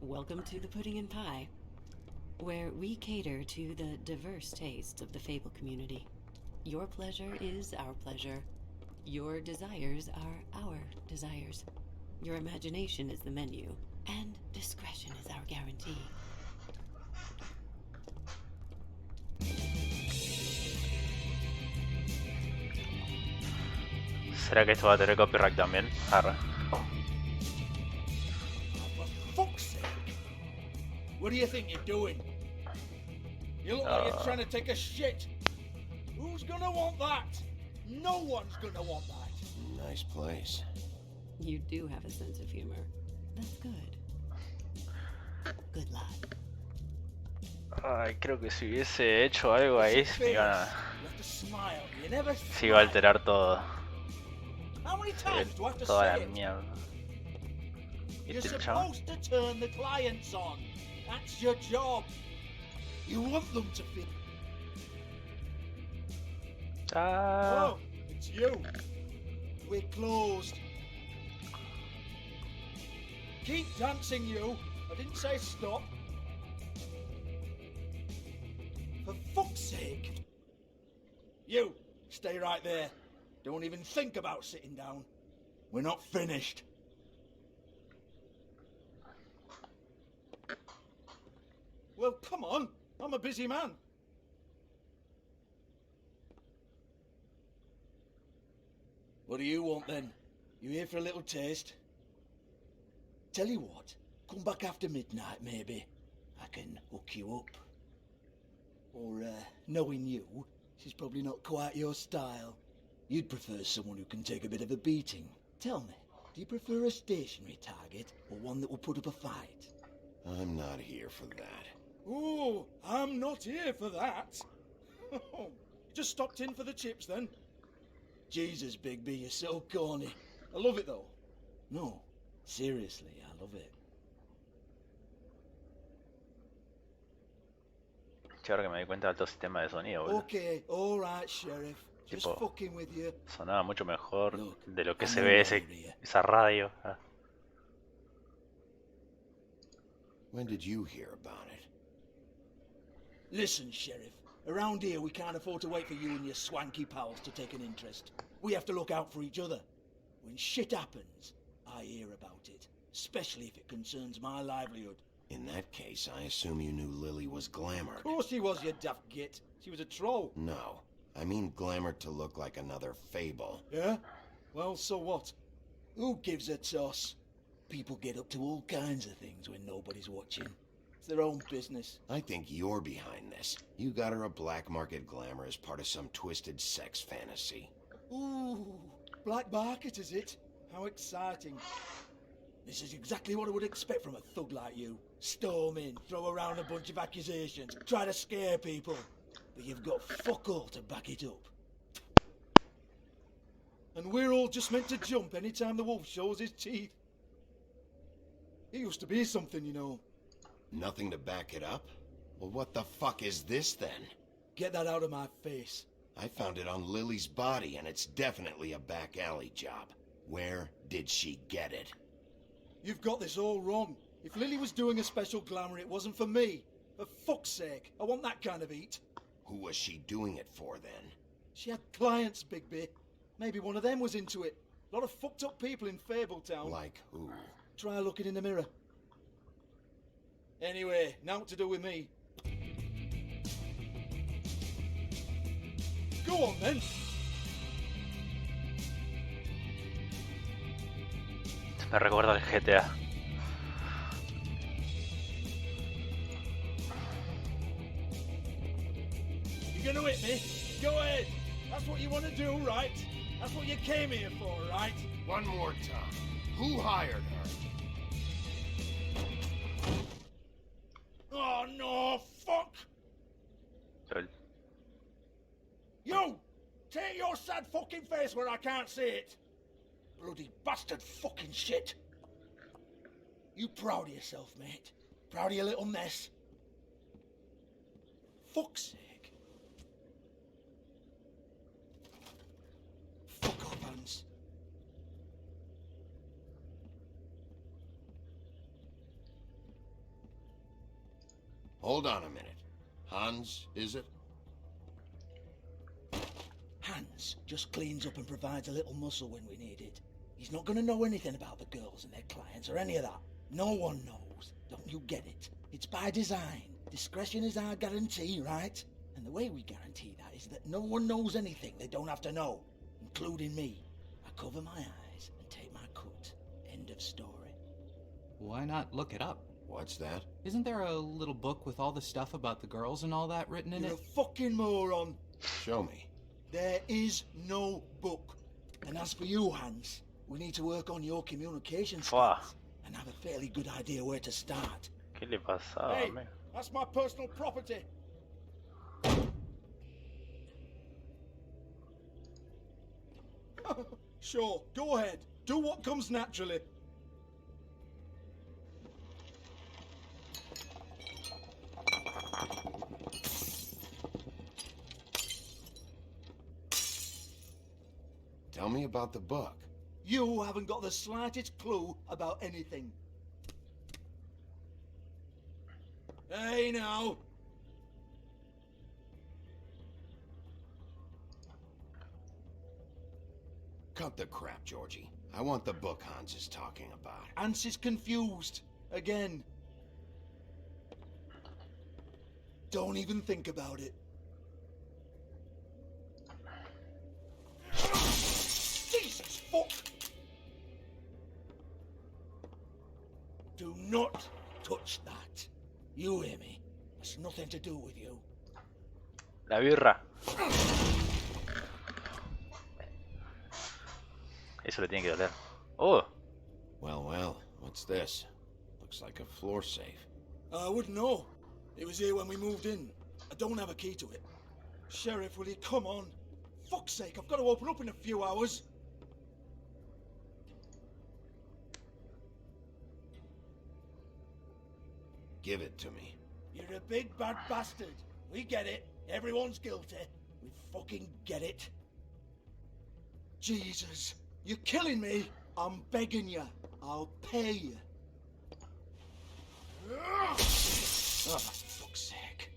Welcome to the Pudding and Pie, where we cater to the diverse tastes of the Fable community. Your pleasure is our pleasure. Your desires are our desires. Your imagination is the menu, and discretion is our guarantee. ¿Será que esto va a tener copyright también? Arre. For fuck's sake! What do you think you're doing? You look like you're trying to take a shit. Who's gonna want that? No one's gonna want that. Nice place. You do have a sense of humor. That's good. Good lad. Ay, creo que si hubiese hecho algo ahí se You have to smile. You never se iba a alterar todo. How many times do I have to Toda say la it? mierda. You're ¿Viste el chabón? supposed to turn the clients on. That's your job. You want them to feel. Ah, Oh, it's you. We're closed. Keep dancing, you. I didn't say stop. For fuck's sake. You, stay right there. Don't even think about sitting down. We're not finished. Well, come on. I'm a busy man. What do you want then? You here for a little taste? Tell you what, come back after midnight maybe. I can hook you up. Or, knowing you, she's probably not quite your style. You'd prefer someone who can take a bit of a beating. Tell me, do you prefer a stationary target or one that will put up a fight? I'm not here for that. Oh, I'm not here for that. Just stopped in for the chips then. Jesus, Bigby, you're so corny. I love it though. No, seriously, I love it. che, ahora que me di cuenta del alto sistema de sonido, boludo. Okay, alright, Sheriff. Just Tipo, fucking with you. sonaba mucho mejor Look, de lo que I'm se no ve longer here. esa radio. Ah. When did you hear about it? Listen, Sheriff. Around here, we can't afford to wait for you and your swanky pals to take an interest. We have to look out for each other. When shit happens, I hear about it. Especially if it concerns my livelihood. In that case, I assume you knew Lily was glamored. Of course she was, you daft git. She was a troll. No, I mean glamored to look like another Fable. Yeah? Well, so what? Who gives a toss? People get up to all kinds of things when nobody's watching. It's their own business. I think you're behind this. You got her a black market glamour as part of some twisted sex fantasy. Ooh, black market is it? How exciting. This is exactly what I would expect from a thug like you. Storm in, throw around a bunch of accusations, try to scare people. But you've got fuck all to back it up. And we're all just meant to jump anytime the wolf shows his teeth. It used to be something, you know. Nothing to back it up? Well, what the fuck is this then? Get that out of my face. I found it on Lily's body, and it's definitely a back alley job. Where did she get it? You've got this all wrong. If Lily was doing a special glamour, it wasn't for me. For fuck's sake, I want that kind of eat. Who was she doing it for, then? She had clients, Bigby. Maybe one of them was into it. A lot of fucked up people in Fabletown. Like who? Try looking in the mirror. Anyway, now what to do with me. Go on, then. Me recuerda al GTA. You gonna hit me? Go ahead. That's what you want to do, right? That's what you came here for, right? One more time. Who hired her? Oh no, fuck! Lol. You! Take your sad fucking face where I can't see it! Bloody bastard fucking shit! You proud of yourself, mate? Proud of your little mess? Fuck's sake. Fuck off, Hans. Hold on a minute. Hans, is it? Hans just cleans up and provides a little muscle when we need it. He's not gonna know anything about the girls and their clients or any of that. No one knows. Don't you get it? It's by design. Discretion is our guarantee, right? And the way we guarantee that is that no one knows anything they don't have to know, including me. I cover my eyes and take my cut. End of story. Why not look it up? What's that? Isn't there a little book with all the stuff about the girls and all that written in You're it? a fucking moron. Show me. There is no book. And as for you, Hans, we need to work on your communication Fua. skills and have a fairly good idea where to start. ¿Qué le pasaba, Hey, amigo? that's my personal property. Sure, go ahead. Do what comes naturally. Tell me about the book. You haven't got the slightest clue about anything. Hey, now. Cut the crap, Georgie. I want the book Hans is talking about. Hans is confused. Again. Don't even think about it. Jesus fuck! Do not touch that. You hear me? It's nothing to do with you. La birra. Eso le tiene que doler. Oh, Well, well, what's this? Looks like a floor safe. I wouldn't know. It was here when we moved in. I don't have a key to it. Sheriff, will you come on? Fuck's sake, I've got to open up in a few hours. Give it to me. You're a big bad bastard. We get it. Everyone's guilty. We fucking get it. Jesus, you're killing me. I'm begging you. I'll pay you. Oh, for fuck's sake.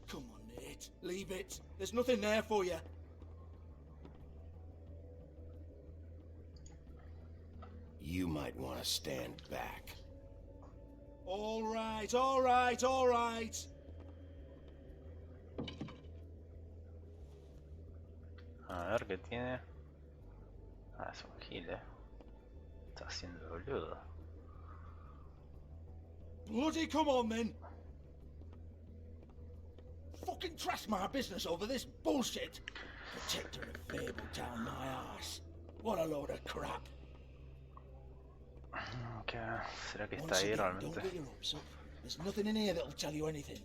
Come on, Nate. Leave it. There's nothing there for you. You might want to stand back. All right, all right, all right. a ver qué tiene. Ah, es un gil, Está haciendo boludo. Bloody come on, then. Fucking trash my business over this bullshit. Protector of Fable down my ass. What a load of crap. ¿Qué? ¿Será que está Once ahí again, realmente? don't get your hopes up. There's nothing in here that'll tell you anything.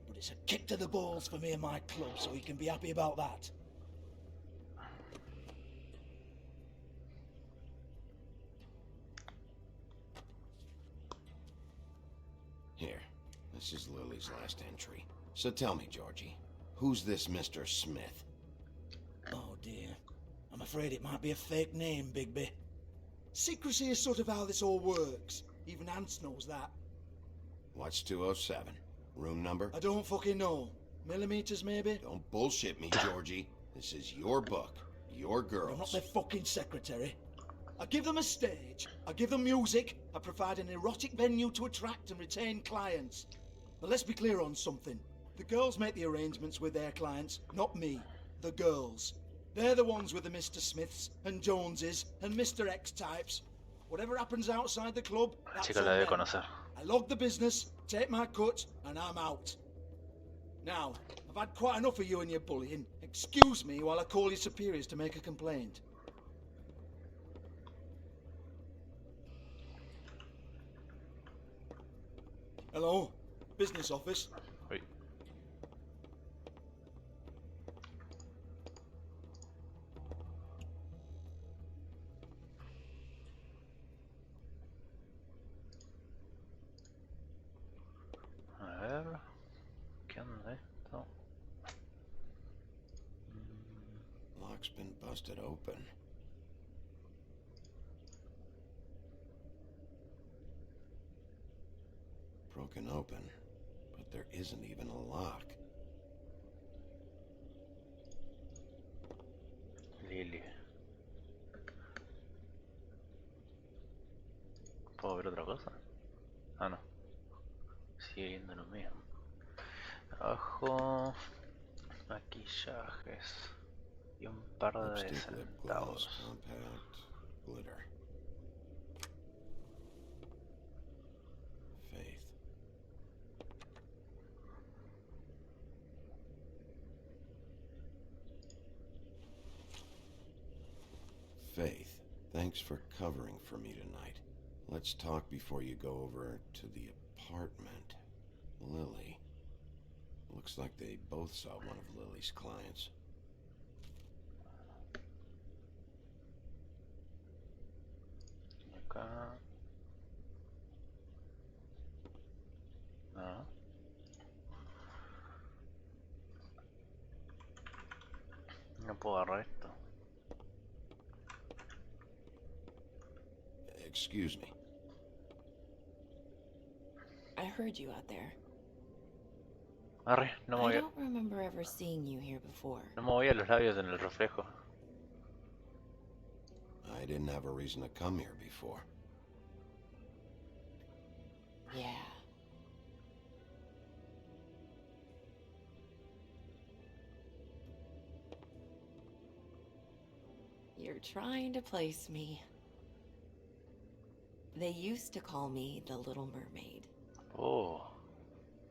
But it's a kick to the balls for me and my club, so you can be happy about that. Here, this is Lily's last entry. So tell me, Georgie, who's this Mr. Smith? Oh dear. I'm afraid it might be a fake name, Bigby. Secrecy is sort of how this all works. Even Ants knows that. What's 207? Room number? I don't fucking know. Millimeters, maybe? Don't bullshit me, Georgie. This is your book. Your girls. I'm not their fucking secretary. I give them a stage, I give them music, I provide an erotic venue to attract and retain clients. But let's be clear on something. The girls make the arrangements with their clients, not me. The girls. They're the ones with the Mr. Smiths and Joneses and Mr. X types. Whatever happens outside the club, La that's chica on la debe them. conocer. I log the business, take my cut, and I'm out. Now, I've had quite enough of you and your bullying. Excuse me while I call your superiors to make a complaint. Hello? Business office? Uy. A ver, ¿qué onda esto? Lock's been busted open. Broken open, but there isn't even a lock. Lily. ¿Puedo ver otra cosa? Ah, no. Sigue viendo lo mismo. Abajo, maquillajes y un par de Lipstick, lip gloss, centavos. compact, glitter. Faith. Faith, thanks for covering for me tonight. Let's talk before you go over to the apartment. Lily. Looks like they both saw one of Lily's clients. Acá. No. No puedo agarrar esto. Excuse me. I heard you out there. Arre, no me I voy a... don't remember ever seeing you here before. No me voy a los labios en el reflejo. I didn't have a reason to come here before. Yeah. You're trying to place me. They used to call me the Little Mermaid. Oh.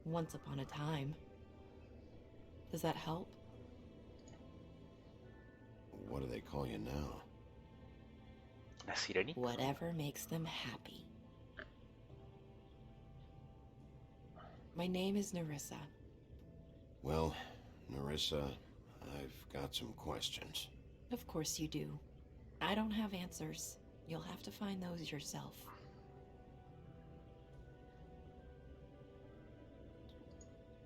Once upon a time. Does that help? What do they call you now? ¿La sirenita? Whatever makes them happy. My name is Nerissa. Well, Nerissa, I've got some questions. Of course you do. I don't have answers. You'll have to find those yourself.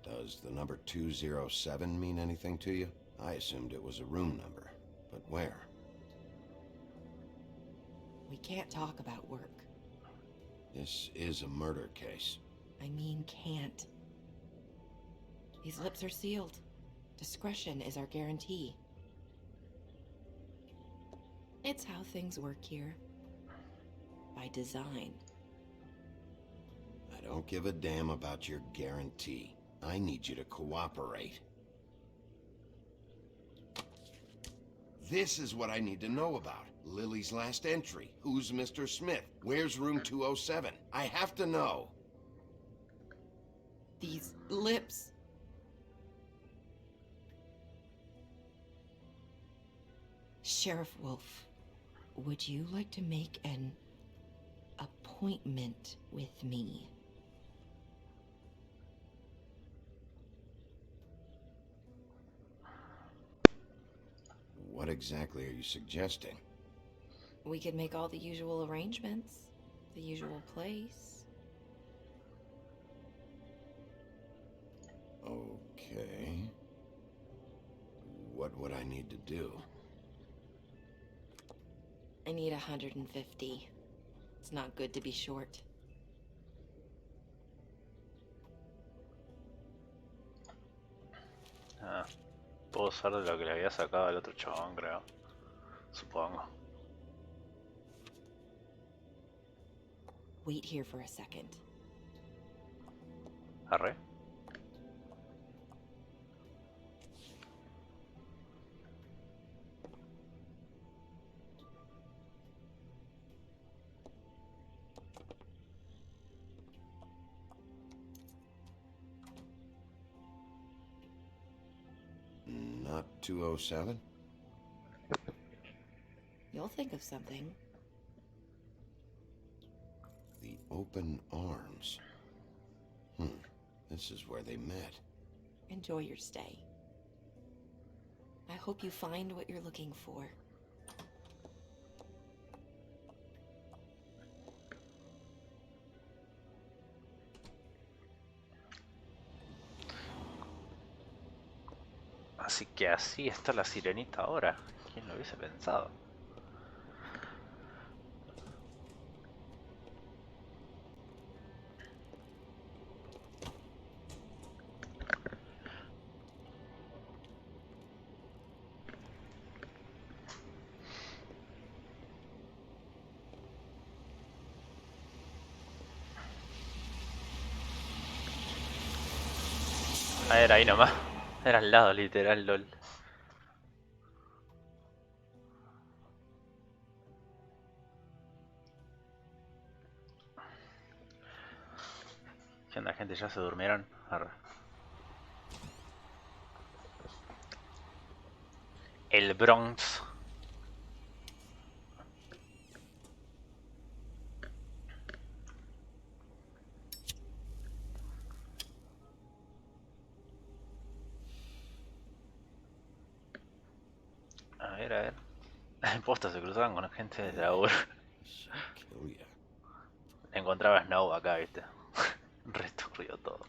Does the number 207 mean anything to you? I assumed it was a room number, but where? We can't talk about work. This is a murder case. I mean can't. These lips are sealed. Discretion is our guarantee. It's how things work here. By design. I don't give a damn about your guarantee. I need you to cooperate. This is what I need to know about. Lily's last entry. Who's Mr. Smith? Where's room 207? I have to know. These lips. Sheriff Wolf, would you like to make an appointment with me? What exactly are you suggesting? We could make all the usual arrangements. The usual place. Okay. What would I need to do? I need 150. It's not good to be short. Ah, puedo usar de lo que le había sacado al otro chabón, creo. Supongo. Wait here for a second. Arre. Not 207? You'll think of something. The open arms. This is where they met. Enjoy your stay. I hope you find what you're looking for. Así que así está la sirenita ahora. ¿Quién lo hubiese pensado? Ah, era ahí nomás. Era al lado, literal, lol. ¿Qué onda, gente? ¿Ya se durmieron? Arre. El Bronx. A ver, a ver. Posta, se cruzaban con gente de laburo. Encontraba Snow acá, viste. Resturrió todo.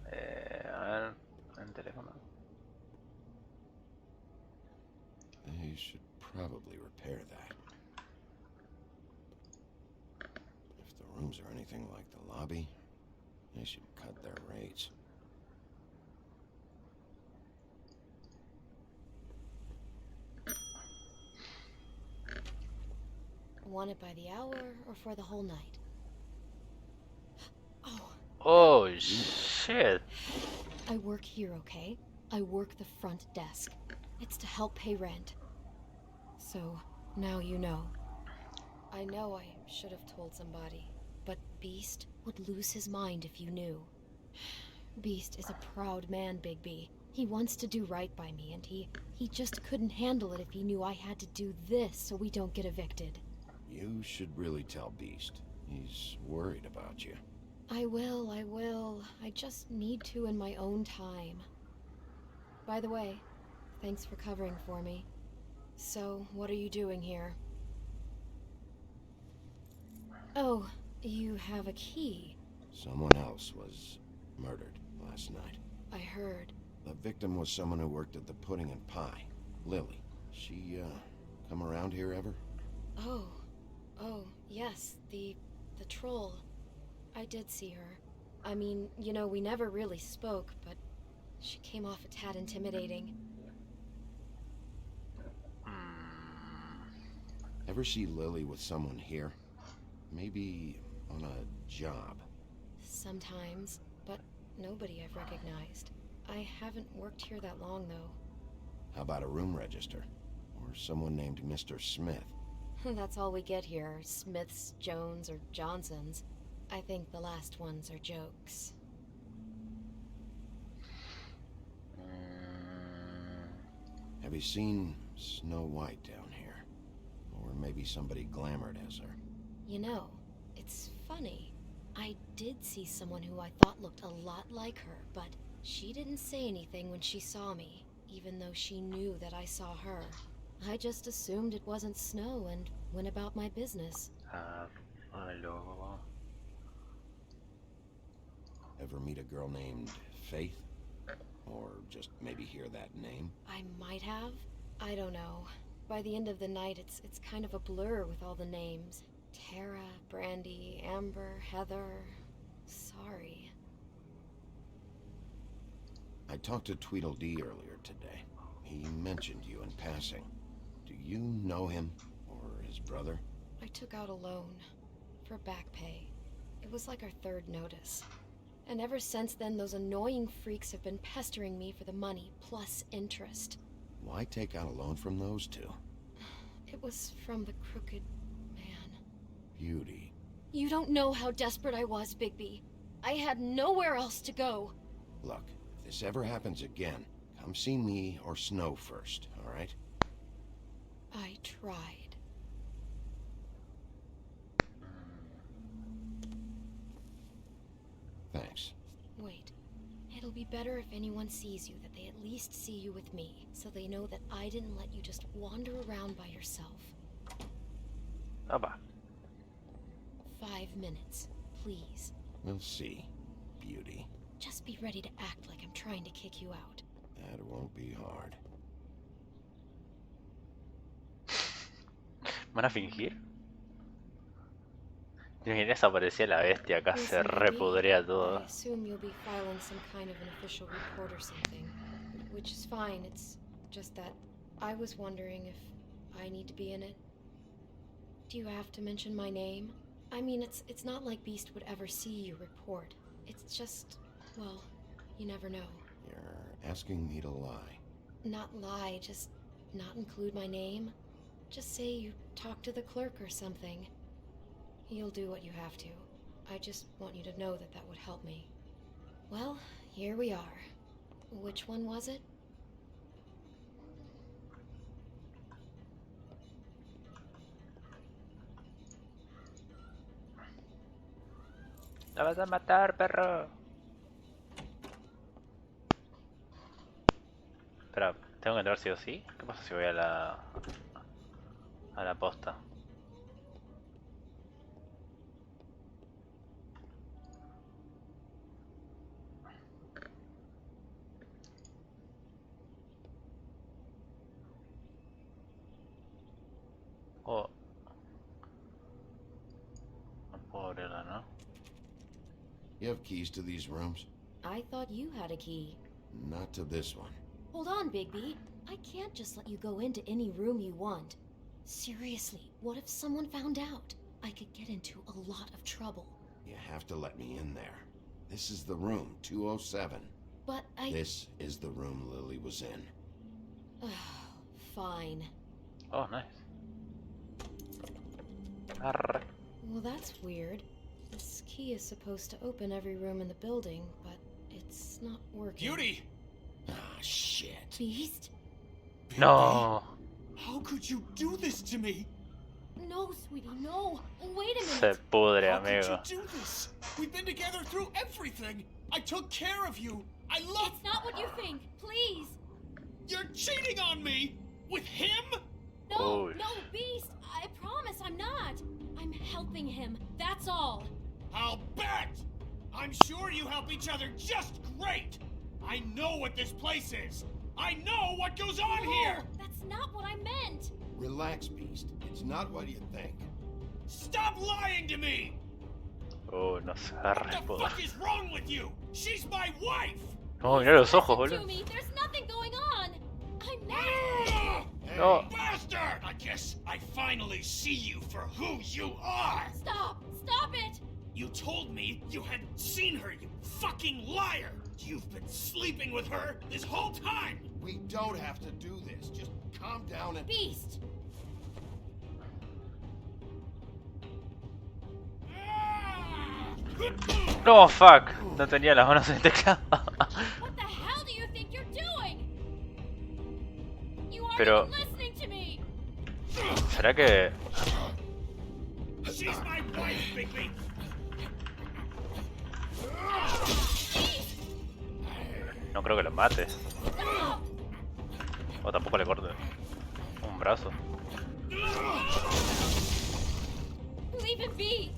A ver, en teléfono. They should probably repair that. If the rooms are anything like the lobby, they should cut their rates. Want it by the hour or for the whole night? Oh, shit. I work here, okay? I work the front desk. It's to help pay rent. So, now you know. I know I should have told somebody, but Beast would lose his mind if you knew. Beast is a proud man, Bigby. He wants to do right by me, and he just couldn't handle it if he knew I had to do this so we don't get evicted. You should really tell Beast. He's worried about you. I will. I just need to in my own time. By the way, thanks for covering for me. So, what are you doing here? Oh, you have a key. Someone else was murdered last night. I heard. The victim was someone who worked at the Pudding and Pie. Lily. She, come around here ever? Oh, yes, the troll. I did see her. I mean, you know, we never really spoke, but she came off a tad intimidating. Ever see Lily with someone here? Maybe on a job. Sometimes, but nobody I've recognized. I haven't worked here that long, though. How about a room register? Or someone named Mr. Smith? That's all we get here, Smiths, Jones, or Johnsons. I think the last ones are jokes. Have you seen Snow White down here? Or maybe somebody glamored as her? You know, it's funny. I did see someone who I thought looked a lot like her, but she didn't say anything when she saw me, even though she knew that I saw her. I just assumed it wasn't Snow and went about my business. Hello. Ever meet a girl named Faith? Or just maybe hear that name? I might have. I don't know. By the end of the night, it's kind of a blur with all the names. Tara, Brandy, Amber, Heather. Sorry. I talked to Tweedledee earlier today. He mentioned you in passing. Do you know him? Or his brother? I took out a loan. For back pay. It was like our third notice. And ever since then, those annoying freaks have been pestering me for the money, plus interest. Why take out a loan from those two? It was from the crooked man. Beauty. You don't know how desperate I was, Bigby. I had nowhere else to go. Look, if this ever happens again, come see me or Snow first, all right? I tried. Thanks. Wait. It'll be better if anyone sees you that they at least see you with me, so they know that I didn't let you just wander around by yourself. Opa. 5 minutes, please. We'll see, beauty. Just be ready to act like I'm trying to kick you out. That won't be hard. ¿Van a fingir? ¿Te imaginas aparecía la bestia acá? Se repudría todo. I assume you'll be filing some kind of an official report or something. Which is fine, it's just that I was wondering if I need to be in it. Do you have to mention my name? I mean, it's not like Beast would ever see your report. It's just, well, you never know. You're asking me to lie. Not lie, just not include my name. Just say you talked to the clerk or something. You'll do what you have to. I just want you to know that that would help me. Well, here we are. Which one was it? ¡La vas a matar, perro! Espera, ¿tengo que entrar sí o sí? ¿Qué pasa si voy a la posta? Oh. No puedo abrirla, ¿no? You have keys to these rooms? I thought you had a key. Not to this one. Hold on, Bigby. I can't just let you go into any room you want. Seriously, what if someone found out? I could get into a lot of trouble. You have to let me in there. This is the room, 207. But This is the room Lily was in. Fine. Oh, nice. Arre. Well, that's weird. This key is supposed to open every room in the building, but it's not working. Beauty! Ah, shit. Beast? No. How could you do this to me? No, sweetie, no. Wait a Se minute. pudre, How could amigo. you do this? We've been together through everything. I took care of you. I love. It's not what you think. Please. You're cheating on me with him. No, Oh. no, Beast. I promise I'm not. I'm helping him. That's all. I'll bet. I'm sure you help each other just great. I know what this place is. I know what goes on here. That's not what I meant. Relax, Beast. It's not what you think. Stop lying to me. Oh, no se What agarra the fuck is wrong with you? She's my wife. No, mira los ojos, Listen boludo. to me. There's nothing going on. I'm not. No. Bastard! I guess I finally see you for who you are. Stop. Stop it. You told me you had seen her, you fucking liar! You've been sleeping with her this whole time! We don't have to do this. Just calm down and... Beast. No, fuck. No tenía las manos en el teclado. What the hell do you think you're doing? You aren't Pero- even listening to me. ¿Será que...? She's my wife, Bigby! No creo que lo mate. Stop. O tampoco le corte un brazo. Leave him be.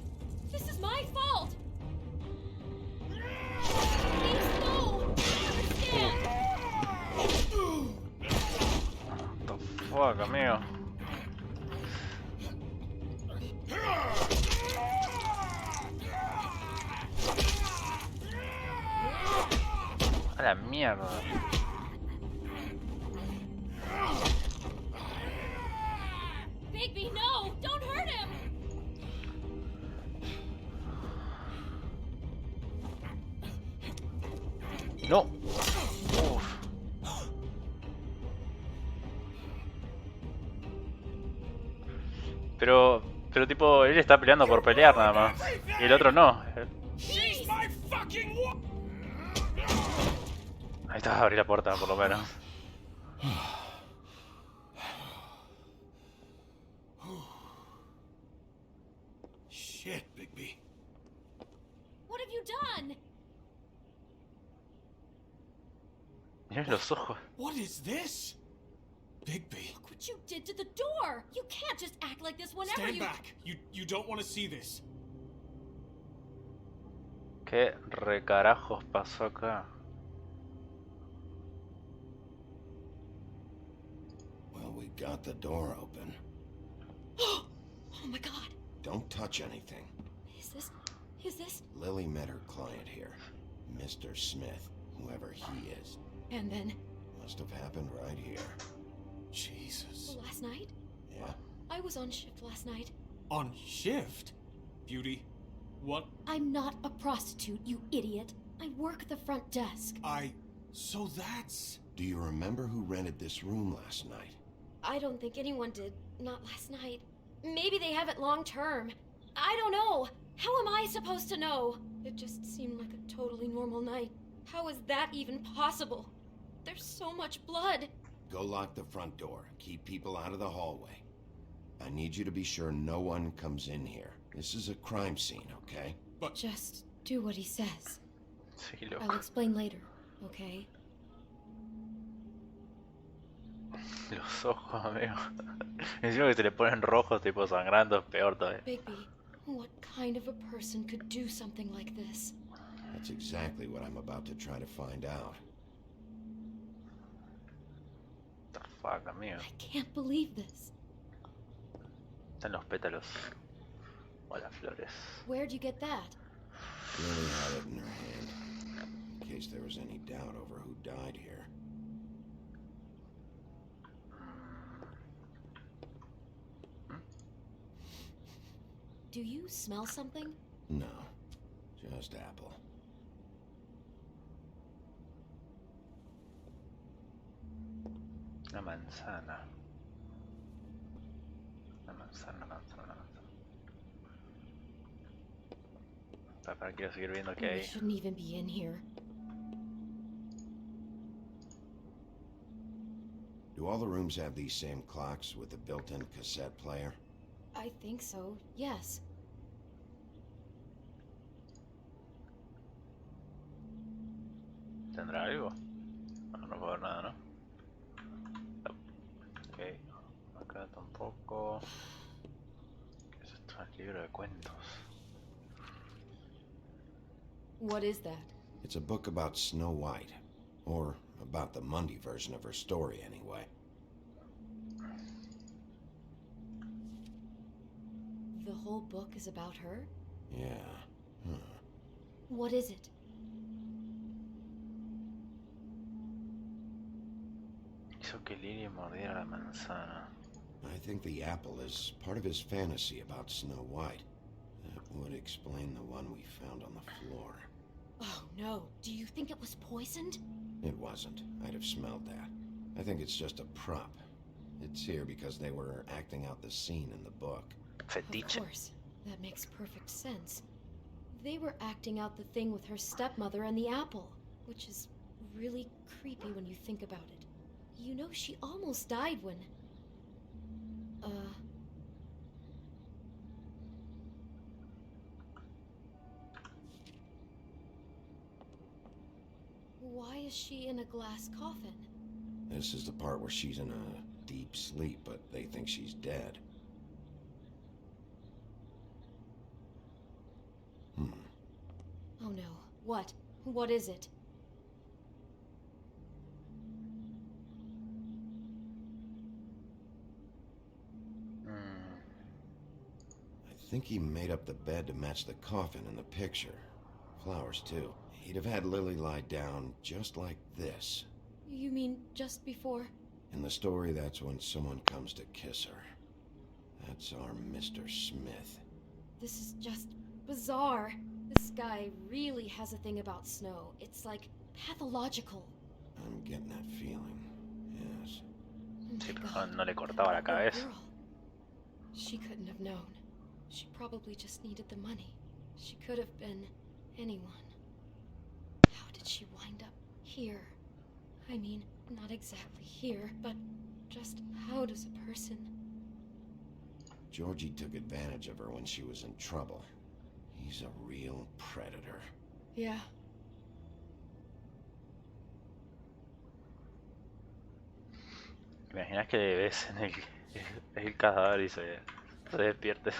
This is my fault. Please, no. I understand. What the fuck, amigo? A la mierda. Bigby, no! Don't hurt him! No. Uf. Pero tipo, él está peleando por pelear nada más. Y el otro no. She's my fucking wife! Ahí está, abrí la puerta por lo menos. Shit, Bigby. What have you done? Mira los ojos. What is this? Bigby. Look what you did to the door! You can't just act like this whenever Stand you... back. You don't want to see this. ¿Qué recarajos pasó acá? Well, we got the door open. Oh my god! Don't touch anything. Is this... Lily met her client here, Mr. Smith, whoever he is. And then... Must have happened right here. Jesus. Last night? Yeah? I was on shift last night. On shift? Beauty, what? I'm not a prostitute, you idiot. I work the front desk. So that's... Do you remember who rented this room last night? I don't think anyone did. Not last night. Maybe they have it long term. I don't know. How am I supposed to know? It just seemed like a totally normal night. How is that even possible? There's so much blood. Go lock the front door. Keep people out of the hallway. I need you to be sure no one comes in here. This is a crime scene, okay? But... Just do what he says. Sí, I'll loco. explain later, okay? Los ojos, amigo. Encima que se le ponen rojos, tipo sangrando, es peor todavía. Bigby, what kind of a person could do something like this? That's exactly what I'm about to try to find out. What the fuck, amigo. I can't believe this. Están los pétalos. O las flores. Where'd you get that? Lily had it in her hand, in case there was any doubt over who died here. Do you smell something? No, just apple. Una manzana. Una manzana, una manzana, una manzana. Para, quiero seguir viendo qué We hay. shouldn't even be in here. Do all the rooms have these same clocks with a built-in cassette player? I think so, yes. ¿Tendrá algo? No, no puedo ver nada, ¿no? No. Ok, acá tampoco. ¿Qué es esto? El libro de cuentos. What is that? It's a book about Snow White. Or about the Monday version of her story, anyway. The whole book is about her? Yeah. Huh. What is it? Hizo que Lily mordiera la manzana. I think the apple is part of his fantasy about Snow White. That would explain the one we found on the floor. Oh no, do you think it was poisoned? It wasn't. I'd have smelled that. I think it's just a prop. It's here because they were acting out the scene in the book. Fetiche. Of course, that makes perfect sense. They were acting out the thing with her stepmother and the apple, which is really creepy when you think about it. You know, she almost died when... Why is she in a glass coffin? This is the part where she's in a deep sleep, but they think she's dead. Oh no. What? What is it? I think he made up the bed to match the coffin in the picture. Flowers, too. He'd have had Lily lie down just like this. You mean just before? In the story, that's when someone comes to kiss her. That's our Mr. Smith. This is just bizarre. This guy really has a thing about snow. It's like pathological. I'm getting that feeling, yes. Oh my Sí, pero God. no le cortaba la That poor cabeza. girl. She couldn't have known. She probably just needed the money. She could have been anyone. How did she wind up here? I mean, not exactly here, but just how does a person... Georgie took advantage of her when she was in trouble. He's a real predator. Yeah. imaginas que ves en el cadáver y se despierte?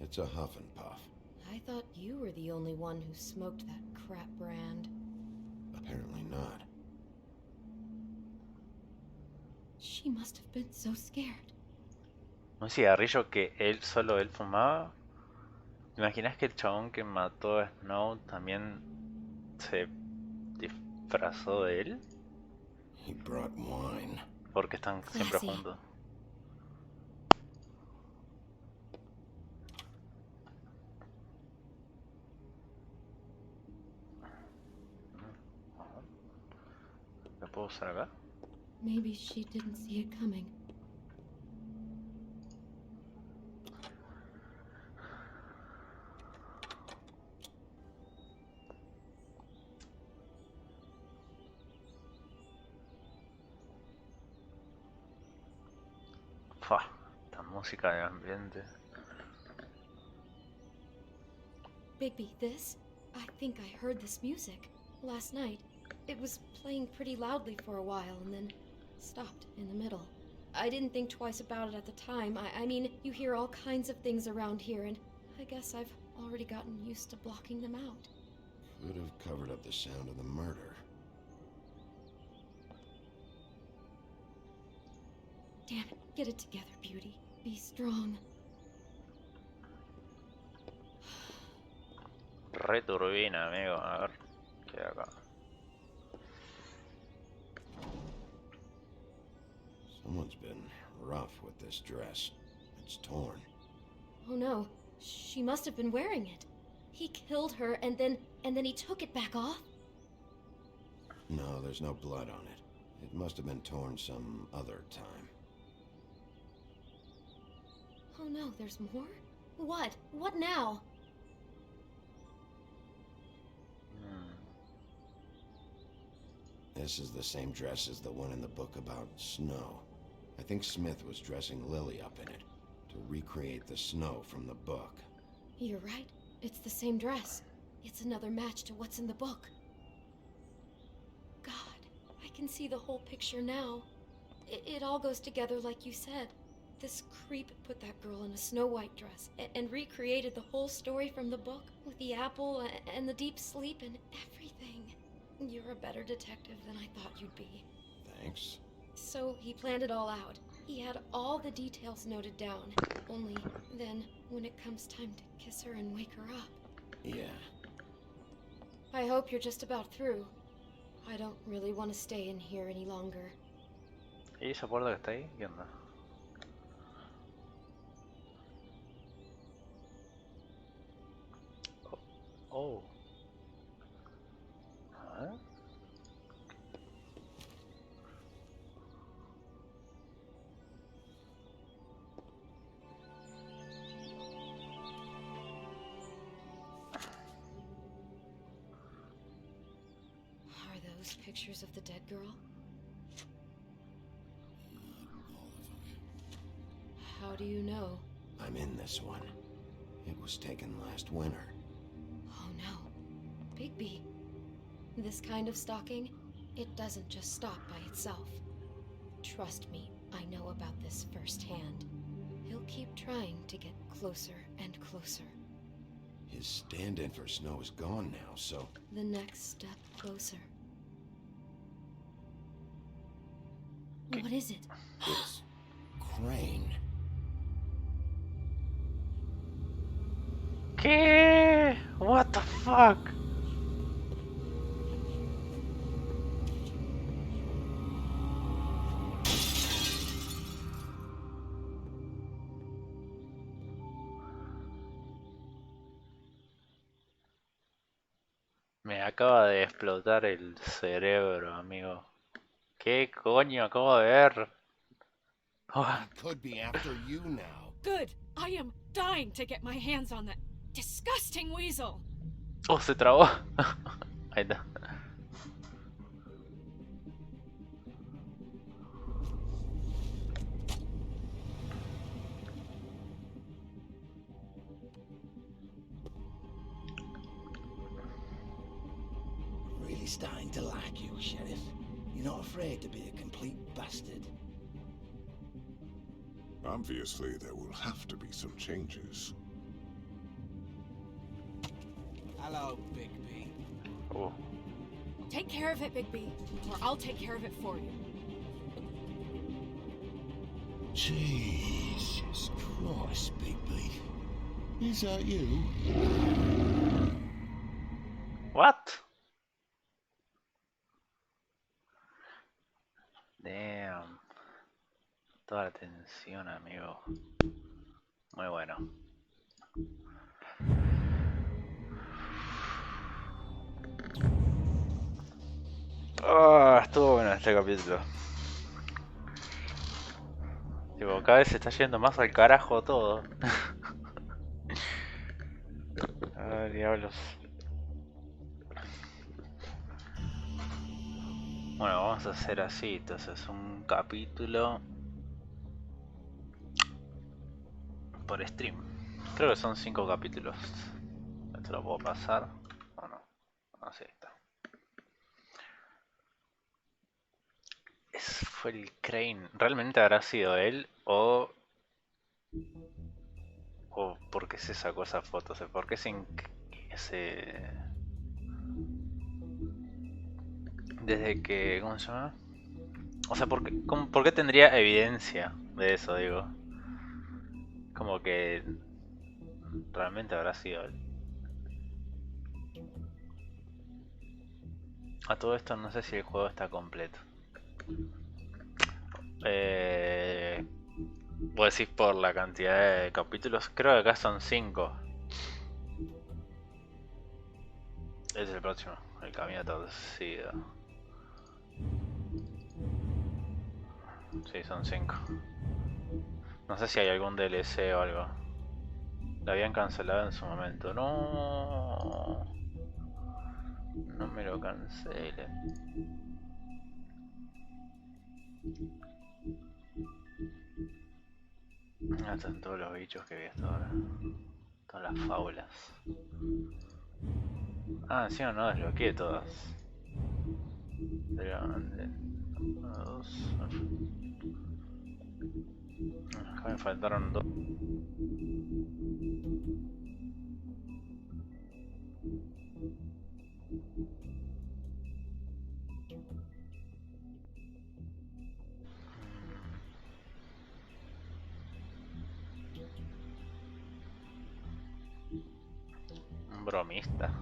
It's a huff and puff. I thought you were the only one who smoked that crap brand. Apparently not. She must have been so scared. Un cigarrillo que solo él fumaba. ¿Te imaginas que el chabón que mató a Snow también se disfrazó de él? He brought wine. Porque están siempre Classy. juntos. ¿Lo puedo usar acá? Maybe she didn't see it coming. Fa, esta música de ambiente. Bigby, this? I think I heard this music last night. It was playing pretty loudly for a while and then stopped in the middle. I didn't think twice about it at the time. I mean, you hear all kinds of things around here, and I guess I've already gotten used to blocking them out. Could have covered up the sound of the murder. Damn it, get it together, Beauty. Be strong. Returbina, amigo. A ver, ¿qué hay acá? Someone's been rough with this dress. It's torn. Oh no, she must have been wearing it. He killed her and then he took it back off? No, there's no blood on it. It must have been torn some other time. Oh no, there's more? What? What now? This is the same dress as the one in the book about Snow. I think Smith was dressing Lily up in it to recreate the Snow from the book. You're right. It's the same dress. It's another match to what's in the book. God, I can see the whole picture now. It all goes together like you said. This creep put that girl in a Snow White dress and recreated the whole story from the book with the apple and the deep sleep and everything. You're a better detective than I thought you'd be. Thanks. So he planned it all out. He had all the details noted down. Only then, when it comes time to kiss her and wake her up. Yeah. I hope you're just about through. I don't really want to stay in here any longer. ¿Y esa puerta que está ahí? ¿Qué onda? Oh. A ver. Are those pictures of the dead girl? How do you know? I'm in this one. It was taken last winter. Oh no. Bigby. This kind of stalking, it doesn't just stop by itself. Trust me, I know about this firsthand. He'll keep trying to get closer and closer. His stand-in for Snow is gone now, so... The next step closer. What is it? It's... Crane. ¿Qué? What the fuck? Me acaba de explotar el cerebro, amigo. ¿Qué coño acabo de ver? Oh, He could be after you now. Good. I am dying to get my hands on that disgusting weasel. oh, se trabó. Ahí está. really starting to like you, Sheriff. You're not afraid to be a complete bastard. Obviously, there will have to be some changes. Hello, Bigby. Oh. Take care of it, Bigby, or I'll take care of it for you. Jesus Christ, Bigby. Is that you? What? Damn. Toda la atención, amigo. Muy bueno. Estuvo bueno este capítulo. Tipo, cada vez se está yendo más al carajo todo. Ah, diablos. Bueno, vamos a hacer así, entonces un capítulo por stream. Creo que son 5 capítulos. Esto lo puedo pasar o no. Así está. Fue el Crane. ¿Realmente habrá sido él o por qué se sacó esa foto? O sea, ¿por qué desde que... ¿Cómo se llama? O sea, ¿por qué tendría evidencia de eso, digo? Como que realmente habrá sido él. A todo esto no sé si el juego está completo. Vos decís por la cantidad de capítulos. Creo que acá son 5. Es el próximo, el camino torcido. Sí, son 5. No sé si hay algún DLC o algo. Lo habían cancelado en su momento. No, no me lo cancelen. Ah, están todos los bichos que vi hasta ahora. Todas las faulas. Ah, encima no desbloqueé todas. Pero, dos. Acá me faltaron 2. Un bromista.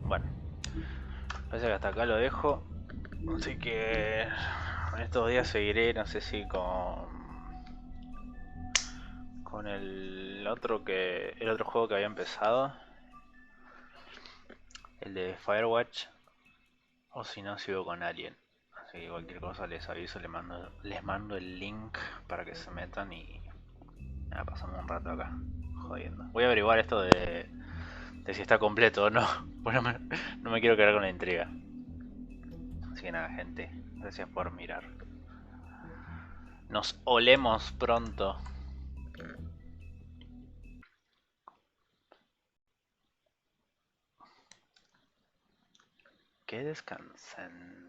Bueno, parece que hasta acá lo dejo. Así que en estos días seguiré, no sé si con el otro juego que había empezado, el de Firewatch, o si no sigo con Alien. Así que cualquier cosa les aviso, les mando el link para que se metan y nada, pasamos un rato acá jodiendo. Voy a averiguar esto de si está completo o no. Bueno, no me quiero quedar con la intriga. Así que nada, gente, gracias por mirar. Nos olemos pronto. Que descansen.